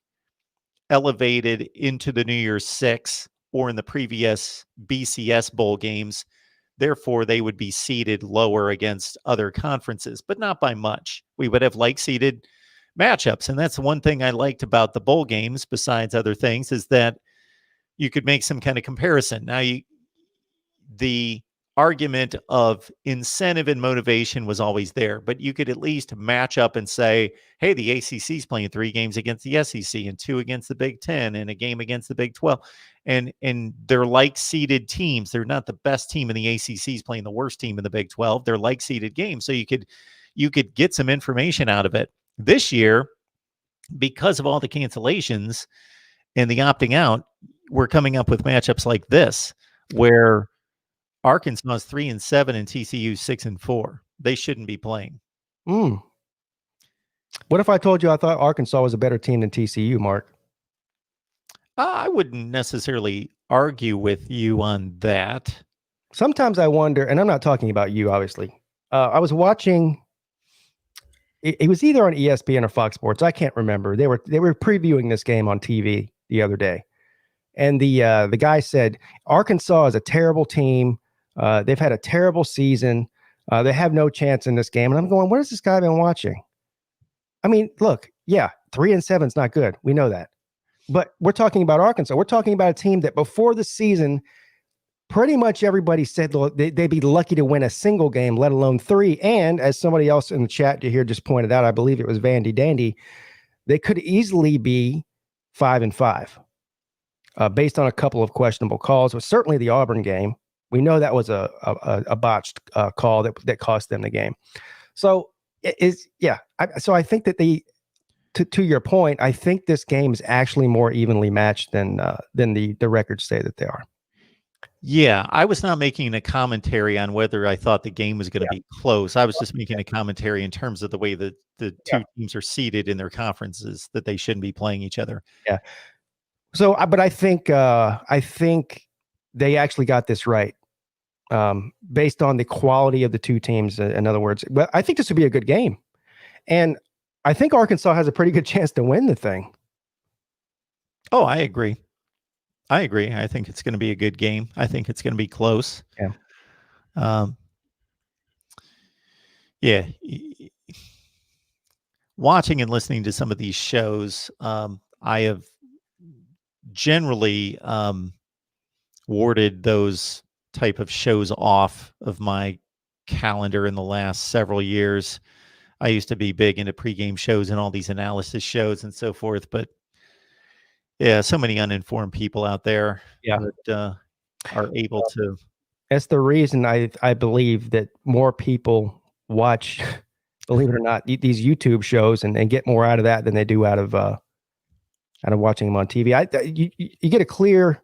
[SPEAKER 1] elevated into the New Year's Six or in the previous BCS bowl games. Therefore, they would be seeded lower against other conferences, but not by much. We would have like-seeded matchups, and that's one thing I liked about the bowl games, besides other things, is that you could make some kind of comparison. Now, the argument of incentive and motivation was always there, but you could at least match up and say, hey, the ACC is playing 3 games against the SEC and 2 against the Big Ten and a game against the Big 12. And they're like-seeded teams. They're not the best team in the ACC is playing the worst team in the Big 12. They're like-seeded games. So you could get some information out of it. This year, because of all the cancellations and the opting out, we're coming up with matchups like this, where Arkansas is 3-7 and TCU 6-4. They shouldn't be playing.
[SPEAKER 2] What if I told you I thought Arkansas was a better team than TCU, Mark?
[SPEAKER 1] I wouldn't necessarily argue with you on that.
[SPEAKER 2] Sometimes I wonder, and I'm not talking about you, obviously. I was watching. It was either on ESPN or Fox Sports. I can't remember. They were previewing this game on TV the other day, and the guy said Arkansas is a terrible team. They've had a terrible season. They have no chance in this game. And I'm going, what has this guy been watching? I mean, look, yeah, 3-7 is not good. We know that. But we're talking about Arkansas. We're talking about a team that before the season, pretty much everybody said they'd be lucky to win a single game, let alone 3. And as somebody else in the chat here just pointed out, I believe it was Vandy Dandy, they could easily be 5-5 based on a couple of questionable calls. But certainly the Auburn game, we know that was a botched call that cost them the game. So so I think that to your point, I think this game is actually more evenly matched than the records say that they are.
[SPEAKER 1] Yeah, I was not making a commentary on whether I thought the game was going to be close. I was just making a commentary in terms of the way that the two teams are seated in their conferences, that they shouldn't be playing each other.
[SPEAKER 2] Yeah. So, but I think they actually got this right. Based on the quality of the two teams, in other words. But I think this would be a good game. And I think Arkansas has a pretty good chance to win the thing.
[SPEAKER 1] Oh, I agree. I think it's going to be a good game. I think it's going to be close.
[SPEAKER 2] Yeah.
[SPEAKER 1] Yeah. Watching and listening to some of these shows, I have generally warded those type of shows off of my calendar in the last several years. I used to be big into pregame shows and all these analysis shows and so forth, but yeah, so many uninformed people out there that are able to.
[SPEAKER 2] That's the reason I believe that more people watch, believe it or not, these YouTube shows and get more out of that than they do out of watching them on TV. You get a clear.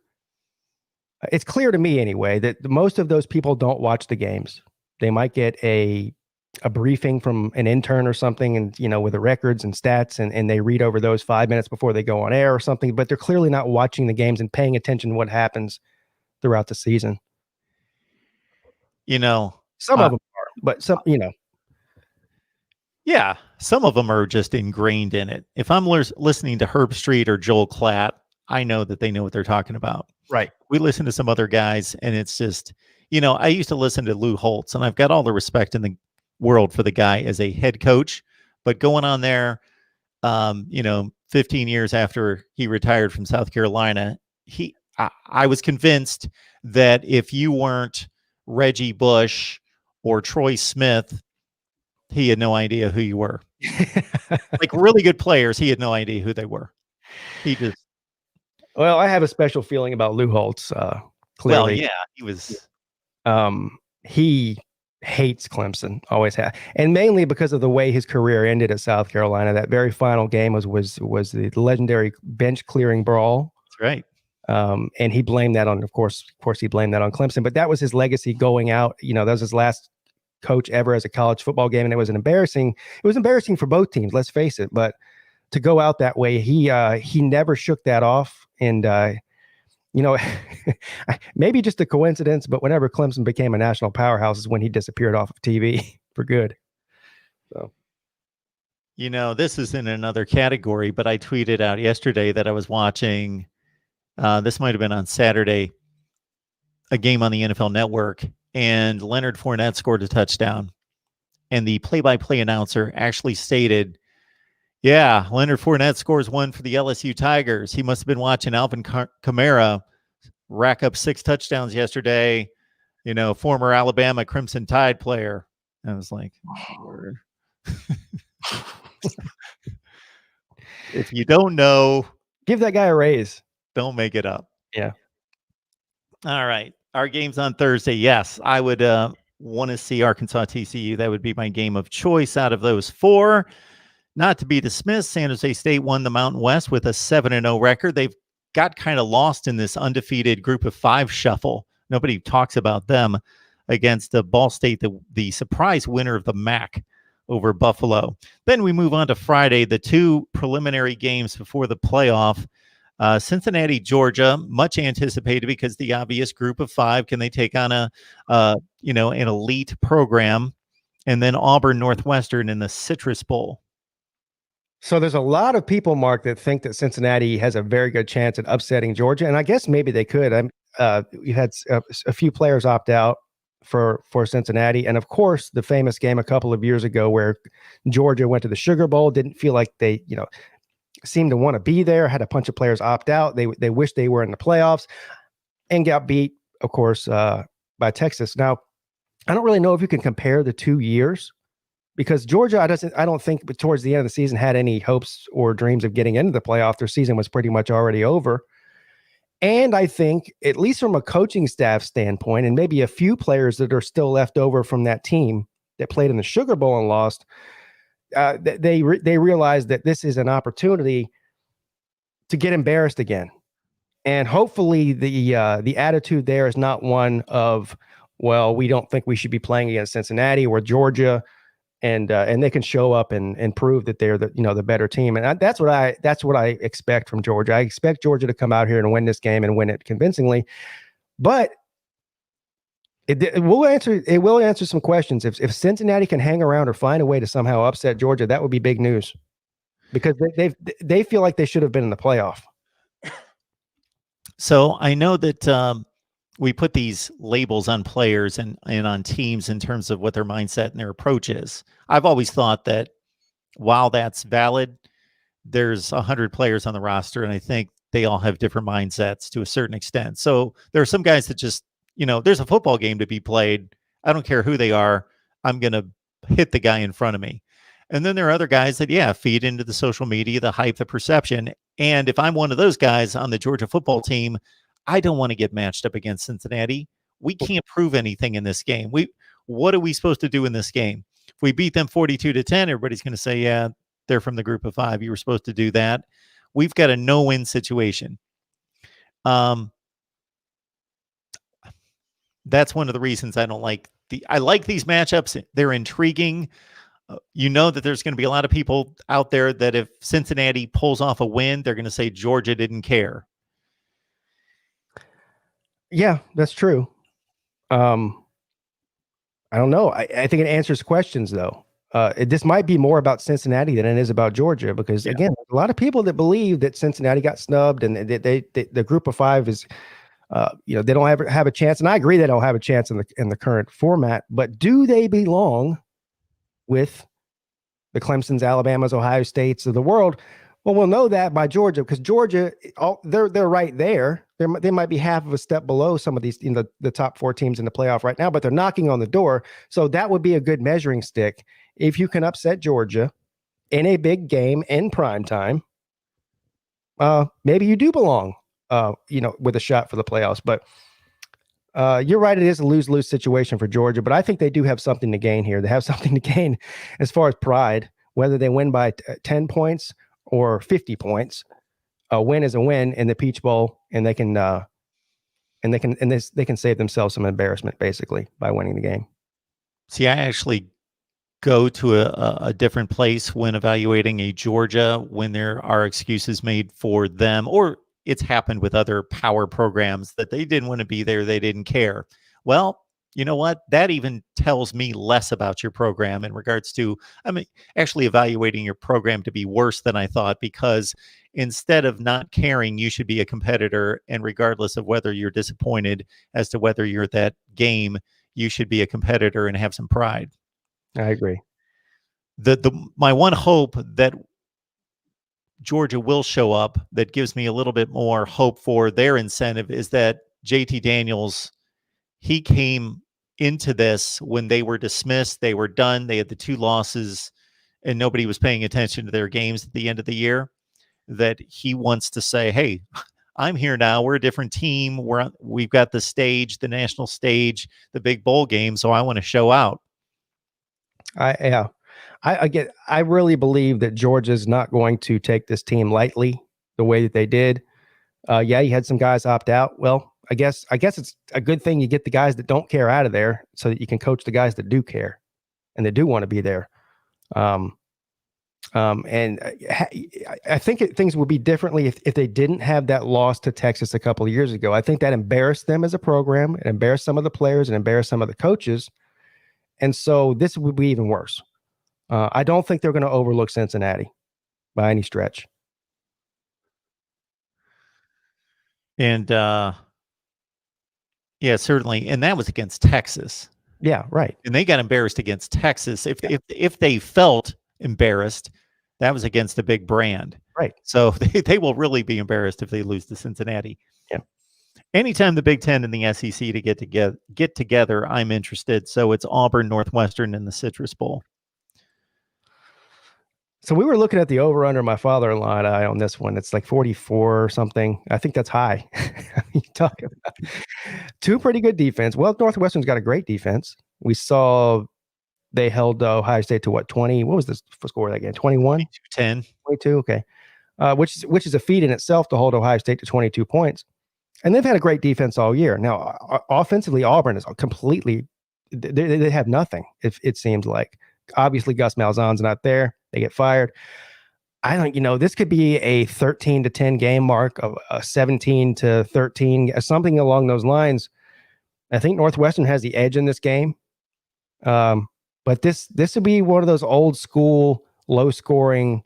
[SPEAKER 2] It's clear to me anyway that most of those people don't watch the games. They might get a a briefing from an intern or something, and with the records and stats, and they read over those 5 minutes before they go on air or something, but they're clearly not watching the games and paying attention to what happens throughout the season. Some of them are, but some,
[SPEAKER 1] Yeah, some of them are just ingrained in it. If I'm listening to Herb Street or Joel Klatt, I know that they know what they're talking about.
[SPEAKER 2] Right.
[SPEAKER 1] We listen to some other guys, and it's just, I used to listen to Lou Holtz, and I've got all the respect in the world for the guy as a head coach, but going on there, 15 years after he retired from South Carolina, I was convinced that if you weren't Reggie Bush or Troy Smith, he had no idea who you were. Like really good players, he had no idea who they were.
[SPEAKER 2] Well, I have a special feeling about Lou Holtz. Clearly,
[SPEAKER 1] well, yeah, he was.
[SPEAKER 2] He hates Clemson, always has, and mainly because of the way his career ended at South Carolina. That very final game was the legendary bench clearing brawl.
[SPEAKER 1] That's right.
[SPEAKER 2] And he blamed that on, of course, he blamed that on Clemson. But that was his legacy going out. That was his last coach ever as a college football game, and it was embarrassing. It was embarrassing for both teams, let's face it. But to go out that way, he never shook that off. And maybe just a coincidence, but whenever Clemson became a national powerhouse is when he disappeared off of TV for good. So,
[SPEAKER 1] this is in another category, but I tweeted out yesterday that I was watching, this might have been on Saturday, a game on the NFL Network, and Leonard Fournette scored a touchdown. And the play-by-play announcer actually stated, yeah, Leonard Fournette scores one for the LSU Tigers. He must have been watching Alvin Kamara rack up 6 touchdowns yesterday, former Alabama Crimson Tide player. I was like, if you don't know,
[SPEAKER 2] give that guy a raise.
[SPEAKER 1] Don't make it up.
[SPEAKER 2] Yeah.
[SPEAKER 1] All right. Our game's on Thursday. Yes, I would want to see Arkansas TCU. That would be my game of choice out of those 4. Not to be dismissed, San Jose State won the Mountain West with a 7-0 record. They've got kind of lost in this undefeated group of 5 shuffle. Nobody talks about them against Ball State, the surprise winner of the MAC over Buffalo. Then we move on to Friday, the 2 preliminary games before the playoff. Cincinnati, Georgia, much anticipated because the obvious group of 5. Can they take on an elite program? And then Auburn, Northwestern in the Citrus Bowl.
[SPEAKER 2] So there's a lot of people, Mark, that think that Cincinnati has a very good chance at upsetting Georgia, and I guess maybe they could. You had a few players opt out for Cincinnati, and of course the famous game a couple of years ago where Georgia went to the Sugar Bowl, didn't feel like they seemed to want to be there, had a bunch of players opt out. They wished they were in the playoffs, and got beat, of course, by Texas. Now, I don't really know if you can compare the 2 years, because Georgia, I don't think, but towards the end of the season had any hopes or dreams of getting into the playoff. Their season was pretty much already over. And I think, at least from a coaching staff standpoint, and maybe a few players that are still left over from that team that played in the Sugar Bowl and lost, they realized that this is an opportunity to get embarrassed again. And hopefully the attitude there is not one of, well, we don't think we should be playing against Cincinnati or Georgia. And they can show up and prove that they're the better team, and that's what I expect from Georgia. I expect Georgia to come out here and win this game and win it convincingly, but it will answer some questions. If Cincinnati can hang around or find a way to somehow upset Georgia, that would be big news, because they feel like they should have been in the playoff.
[SPEAKER 1] So I know that we put these labels on players and on teams in terms of what their mindset and their approach is. I've always thought that while that's valid, there's 100 players on the roster, and I think they all have different mindsets to a certain extent. So there are some guys that just, there's a football game to be played. I don't care who they are. I'm going to hit the guy in front of me. And then there are other guys that, feed into the social media, the hype, the perception. And if I'm one of those guys on the Georgia football team, I don't want to get matched up against Cincinnati. We can't prove anything in this game. What are we supposed to do in this game? If we beat them 42-10, everybody's going to say, yeah, they're from the group of 5. You were supposed to do that. We've got a no-win situation. That's one of the reasons I don't like I like these matchups. They're intriguing. You know that there's going to be a lot of people out there that if Cincinnati pulls off a win, they're going to say Georgia didn't care.
[SPEAKER 2] Yeah, that's true. I don't know. I think it answers questions though. This might be more about Cincinnati than it is about Georgia because again, a lot of people that believe that Cincinnati got snubbed and the group of five is, they don't ever have a chance. And I agree they don't have a chance in the current format. But do they belong with the Clemsons, Alabamas, Ohio States of the world? Well, we'll know that by Georgia because Georgia, they're right there. They might be half of a step below some of these the top four teams in the playoff right now, but they're knocking on the door. So that would be a good measuring stick. If you can upset Georgia in a big game in prime time, maybe you do belong, with a shot for the playoffs. But you're right. It is a lose-lose situation for Georgia, but I think they do have something to gain here. They have something to gain as far as pride, whether they win by 10 points or 50 points. A win is a win in the Peach Bowl, and they can save themselves some embarrassment basically by winning the game.
[SPEAKER 1] See, I actually go to a different place when evaluating a Georgia when there are excuses made for them, or it's happened with other power programs that they didn't want to be there, they didn't care. Well, you know what? That even tells me less about your program in regards to, actually evaluating your program to be worse than I thought, because instead of not caring, you should be a competitor. And regardless of whether you're disappointed as to whether you're at that game, you should be a competitor and have some pride.
[SPEAKER 2] I agree.
[SPEAKER 1] My one hope that Georgia will show up that gives me a little bit more hope for their incentive is that JT Daniels, he came into this when they were dismissed, they were done, they had the 2 losses, and nobody was paying attention to their games at the end of the year, that he wants to say, hey, I'm here now. We're a different team. We've got the stage, the national stage, the big bowl game, so I want to show out.
[SPEAKER 2] I really believe that Georgia's not going to take this team lightly the way that they did. You had some guys opt out. Well, I guess it's a good thing you get the guys that don't care out of there so that you can coach the guys that do care and that do want to be there. And I think things would be differently if they didn't have that loss to Texas a couple of years ago. I think that embarrassed them as a program, it embarrassed some of the players, and embarrassed some of the coaches. And so this would be even worse. I don't think they're going to overlook Cincinnati by any stretch.
[SPEAKER 1] And yeah, certainly. And that was against Texas.
[SPEAKER 2] Yeah, right.
[SPEAKER 1] And they got embarrassed against Texas. If they felt embarrassed, that was against a big brand.
[SPEAKER 2] Right.
[SPEAKER 1] So they will really be embarrassed if they lose to Cincinnati.
[SPEAKER 2] Yeah.
[SPEAKER 1] Anytime the Big Ten and the SEC to get together, I'm interested. So it's Auburn, Northwestern, and the Citrus Bowl.
[SPEAKER 2] So we were looking at the over-under my father-in-law and I on this one. It's like 44 or something. I think that's high. You talk about 2 pretty good defense. Well, Northwestern's got a great defense. We saw they held Ohio State to 20? What was the score of that game? 21?
[SPEAKER 1] 10.
[SPEAKER 2] 22, okay. Which is a feat in itself to hold Ohio State to 22 points. And they've had a great defense all year. Now, offensively, Auburn is completely they have nothing, it seems like. Obviously, Gus Malzahn's not there. They get fired. I think, this could be a 13-10 game mark, of a 17-13, something along those lines. I think Northwestern has the edge in this game. But this would be one of those old school, low scoring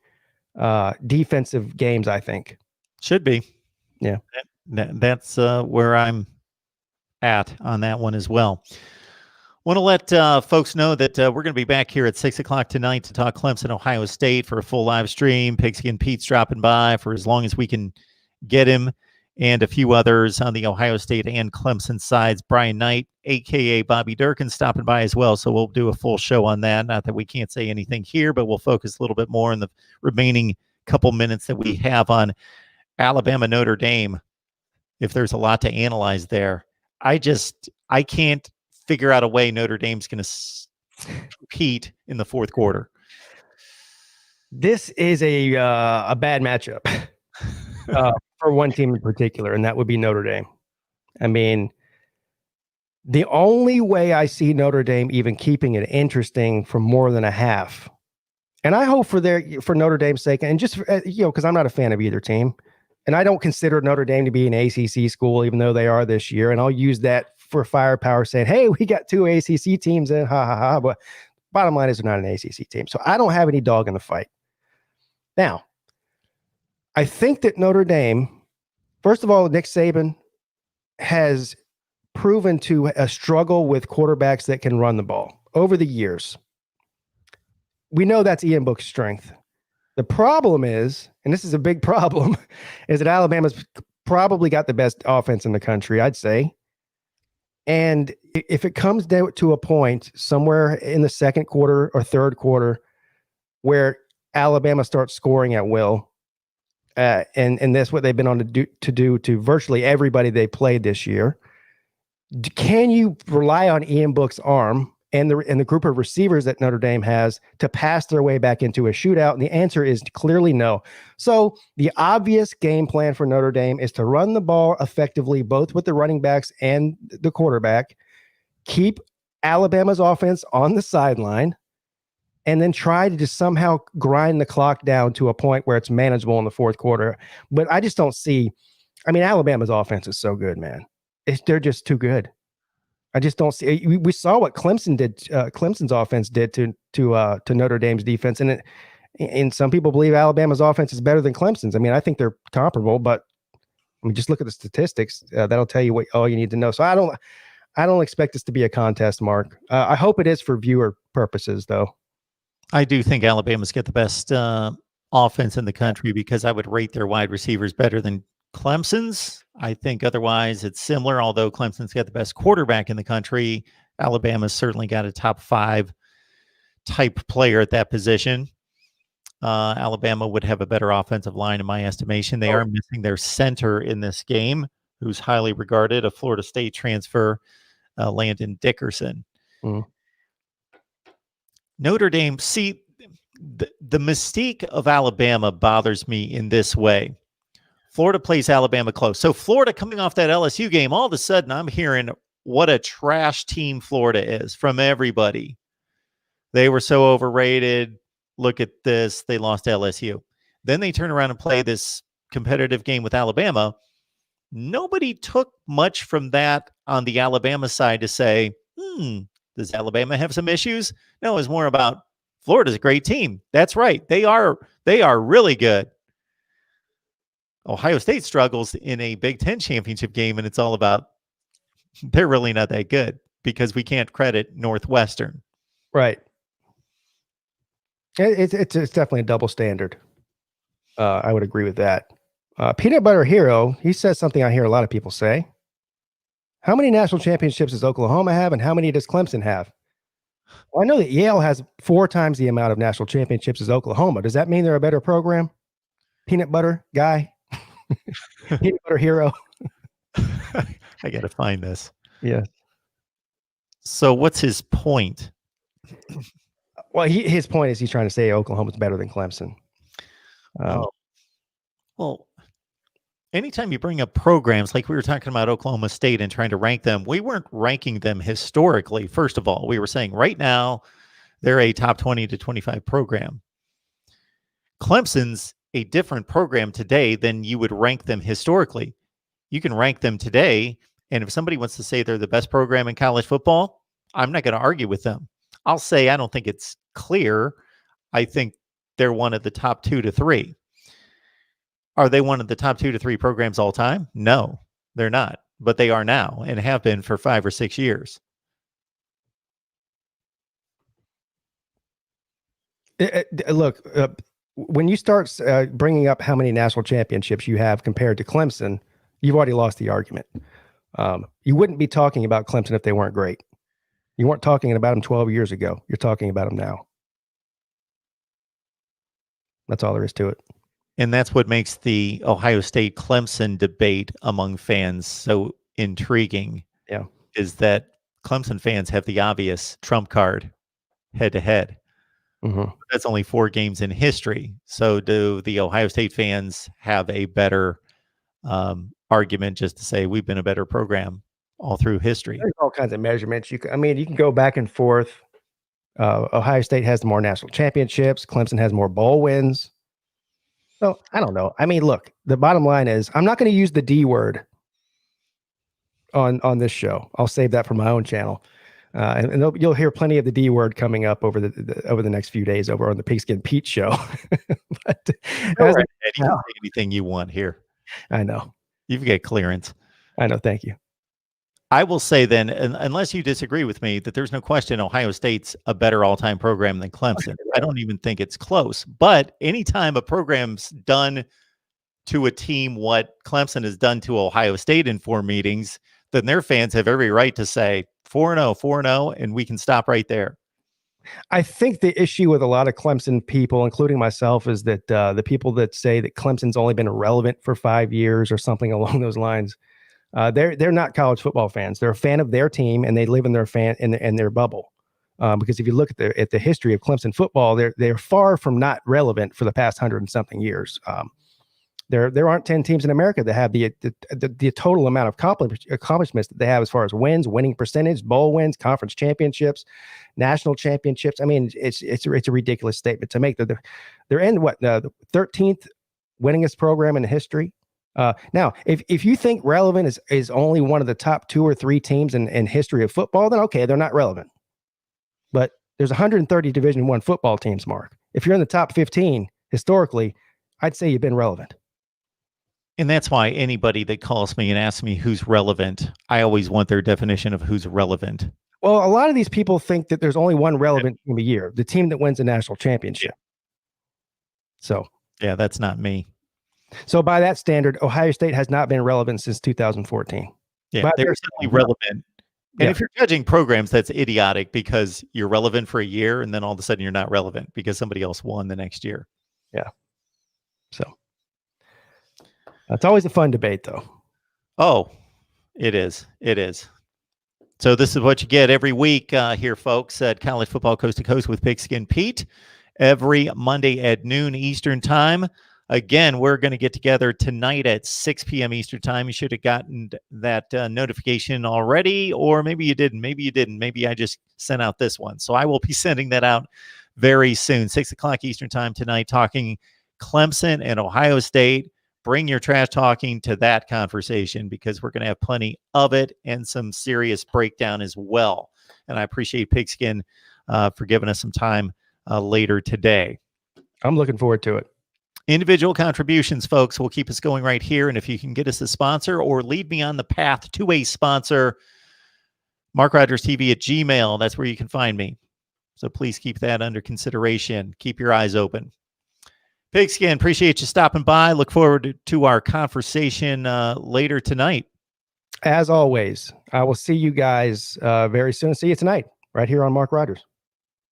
[SPEAKER 2] defensive games, I think.
[SPEAKER 1] Should be.
[SPEAKER 2] Yeah.
[SPEAKER 1] That's where I'm at on that one as well. Want to let folks know that we're going to be back here at 6 o'clock tonight to talk Clemson, Ohio State for a full live stream. Pigskin Pete's dropping by for as long as we can get him, and a few others on the Ohio State and Clemson sides. Brian Knight, a.k.a. Bobby Durkin, stopping by as well, so we'll do a full show on that. Not that we can't say anything here, but we'll focus a little bit more in the remaining couple minutes that we have on Alabama, Notre Dame, if there's a lot to analyze there. I can't figure out a way Notre Dame's going to compete in the fourth quarter.
[SPEAKER 2] This is a bad matchup for one team in particular, and that would be Notre Dame. I mean, The only way I see Notre Dame even keeping it interesting for more than a half, and I hope for Notre Dame's sake, and just because I'm not a fan of either team, and I don't consider Notre Dame to be an ACC school, even though they are this year, and I'll use that for firepower, saying, "Hey, we got 2 ACC teams in, ha ha ha." But bottom line is, they're not an ACC team, so I don't have any dog in the fight. Now, I think that Notre Dame, first of all, Nick Saban has proven to struggle with quarterbacks that can run the ball over the years. We know that's Ian Book's strength. The problem is, and this is a big problem, is that Alabama's probably got the best offense in the country, I'd say. And if it comes down to a point somewhere in the second quarter or third quarter where Alabama starts scoring at will, and that's what they've been on to do to virtually everybody they played this year, can you rely on Ian Book's arm and the group of receivers that Notre Dame has to pass their way back into a shootout? And the answer is clearly no. So the obvious game plan for Notre Dame is to run the ball effectively, both with the running backs and the quarterback, keep Alabama's offense on the sideline, and then try to just somehow grind the clock down to a point where it's manageable in the fourth quarter. But I just don't see, Alabama's offense is so good, man. They're just too good. I just don't see. We saw what Clemson did. Clemson's offense did to Notre Dame's defense, and some people believe Alabama's offense is better than Clemson's. I think they're comparable, but just look at the statistics. That'll tell you all you need to know. So I don't expect this to be a contest, Mark. I hope it is for viewer purposes, though.
[SPEAKER 1] I do think Alabama's got the best offense in the country because I would rate their wide receivers better than Clemson's. I think otherwise it's similar, although Clemson's got the best quarterback in the country. Alabama's certainly got a top 5 type player at that position. Alabama would have a better offensive line in my estimation. They are missing their center in this game, who's highly regarded, a Florida State transfer, Landon Dickerson.
[SPEAKER 2] Mm.
[SPEAKER 1] Notre Dame, see, the mystique of Alabama bothers me in this way. Florida plays Alabama close. So Florida coming off that LSU game, all of a sudden I'm hearing what a trash team Florida is from everybody. They were so overrated. Look at this. They lost to LSU. Then they turn around and play this competitive game with Alabama. Nobody took much from that on the Alabama side to say, does Alabama have some issues? No, it's more about Florida's a great team. That's right. They are really good. Ohio State struggles in a Big Ten championship game, and it's all about they're really not that good because we can't credit Northwestern.
[SPEAKER 2] Right. It's definitely a double standard. I would agree with that. Peanut Butter Hero, he says something I hear a lot of people say. How many national championships does Oklahoma have, and how many does Clemson have? Well, I know that Yale has 4 times the amount of national championships as Oklahoma. Does that mean they're a better program? Peanut butter guy? Peanut Butter Hero.
[SPEAKER 1] I got to find this.
[SPEAKER 2] Yeah.
[SPEAKER 1] So what's his point?
[SPEAKER 2] Well, his point is he's trying to say Oklahoma's better than Clemson.
[SPEAKER 1] Well, anytime you bring up programs like we were talking about Oklahoma State and trying to rank them, we weren't ranking them historically. First of all, we were saying right now they're a top 20 to 25 program. Clemson's a different program today than you would rank them historically. You can rank them today, and if somebody wants to say they're the best program in college football, I'm not going to argue with them. I'll say I don't think it's clear. I think they're one of the top 2 to 3. Are they one of the top 2 to 3 programs all time? No, they're not, but they are now and have been for 5 or 6 years.
[SPEAKER 2] Look, when you start bringing up how many national championships you have compared to Clemson, you've already lost the argument. You wouldn't be talking about Clemson if they weren't great. You weren't talking about them 12 years ago. You're talking about them now. That's all there is to it.
[SPEAKER 1] And that's what makes the Ohio State Clemson debate among fans so intriguing.
[SPEAKER 2] Yeah.
[SPEAKER 1] Is that Clemson fans have the obvious trump card head to head. That's only 4 games in history. So do the Ohio State fans have a better argument just to say we've been a better program all through history.
[SPEAKER 2] There's all kinds of measurements. You can go back and forth. Ohio State has more national championships. Clemson has more bowl wins. So I don't know. I mean, look, the bottom line is I'm not going to use the D word on this show. I'll save that for my own channel. And you'll hear plenty of the D word coming up over the next few days over on the Pigskin Pete show. But
[SPEAKER 1] right, Eddie, you can say anything you want here.
[SPEAKER 2] I know.
[SPEAKER 1] You've got clearance.
[SPEAKER 2] I know. Thank you.
[SPEAKER 1] I will say then, unless you disagree with me, that there's no question Ohio State's a better all-time program than Clemson. I don't even think it's close. But anytime a program's done to a team what Clemson has done to Ohio State in 4 meetings, then their fans have every right to say 4-0, 4-0, and we can stop right there.
[SPEAKER 2] I think the issue with a lot of Clemson people, including myself, is that the people that say that Clemson's only been irrelevant for 5 years or something along those lines, they're not college football fans. They're a fan of their team, and they live in their bubble. Because if you look at the history of Clemson football, they're far from not relevant for the past 100 and something years. There aren't 10 teams in America that have the total amount of accomplishments that they have as far as wins, winning percentage, bowl wins, conference championships, national championships. I mean, it's a ridiculous statement to make. They're in the 13th winningest program in history. Now, if you think relevant is only one of the top 2 or 3 teams in history of football, then okay, they're not relevant. But there's 130 Division I football teams, Mark. If you're in the top 15 historically, I'd say you've been relevant.
[SPEAKER 1] And that's why anybody that calls me and asks me who's relevant, I always want their definition of who's relevant.
[SPEAKER 2] Well, a lot of these people think that there's only one relevant team a year, the team that wins a national championship. Yeah. So,
[SPEAKER 1] yeah, that's not me.
[SPEAKER 2] So by that standard, Ohio State has not been relevant since 2014.
[SPEAKER 1] Yeah, they're certainly relevant. And if you're judging programs, that's idiotic because you're relevant for a year and then all of a sudden you're not relevant because somebody else won the next year.
[SPEAKER 2] Yeah. So it's always a fun debate, though.
[SPEAKER 1] Oh, it is. It is. So this is what you get every week here, folks, at College Football Coast to Coast with Pigskin Pete, every Monday at noon Eastern Time. Again, we're going to get together tonight at 6 p.m. Eastern Time. You should have gotten that notification already, or maybe you didn't. Maybe you didn't. Maybe I just sent out this one. So I will be sending that out very soon. 6 o'clock Eastern Time tonight, talking Clemson and Ohio State. Bring your trash talking to that conversation because we're going to have plenty of it and some serious breakdown as well. And I appreciate Pigskin for giving us some time later today.
[SPEAKER 2] I'm looking forward to it.
[SPEAKER 1] Individual contributions, folks, will keep us going right here. And if you can get us a sponsor or lead me on the path to a sponsor, MarkRogersTV at Gmail. That's where you can find me. So please keep that under consideration. Keep your eyes open. Pigskin, appreciate you stopping by. Look forward to our conversation later tonight.
[SPEAKER 2] As always, I will see you guys very soon. See you tonight right here on Mark Rogers.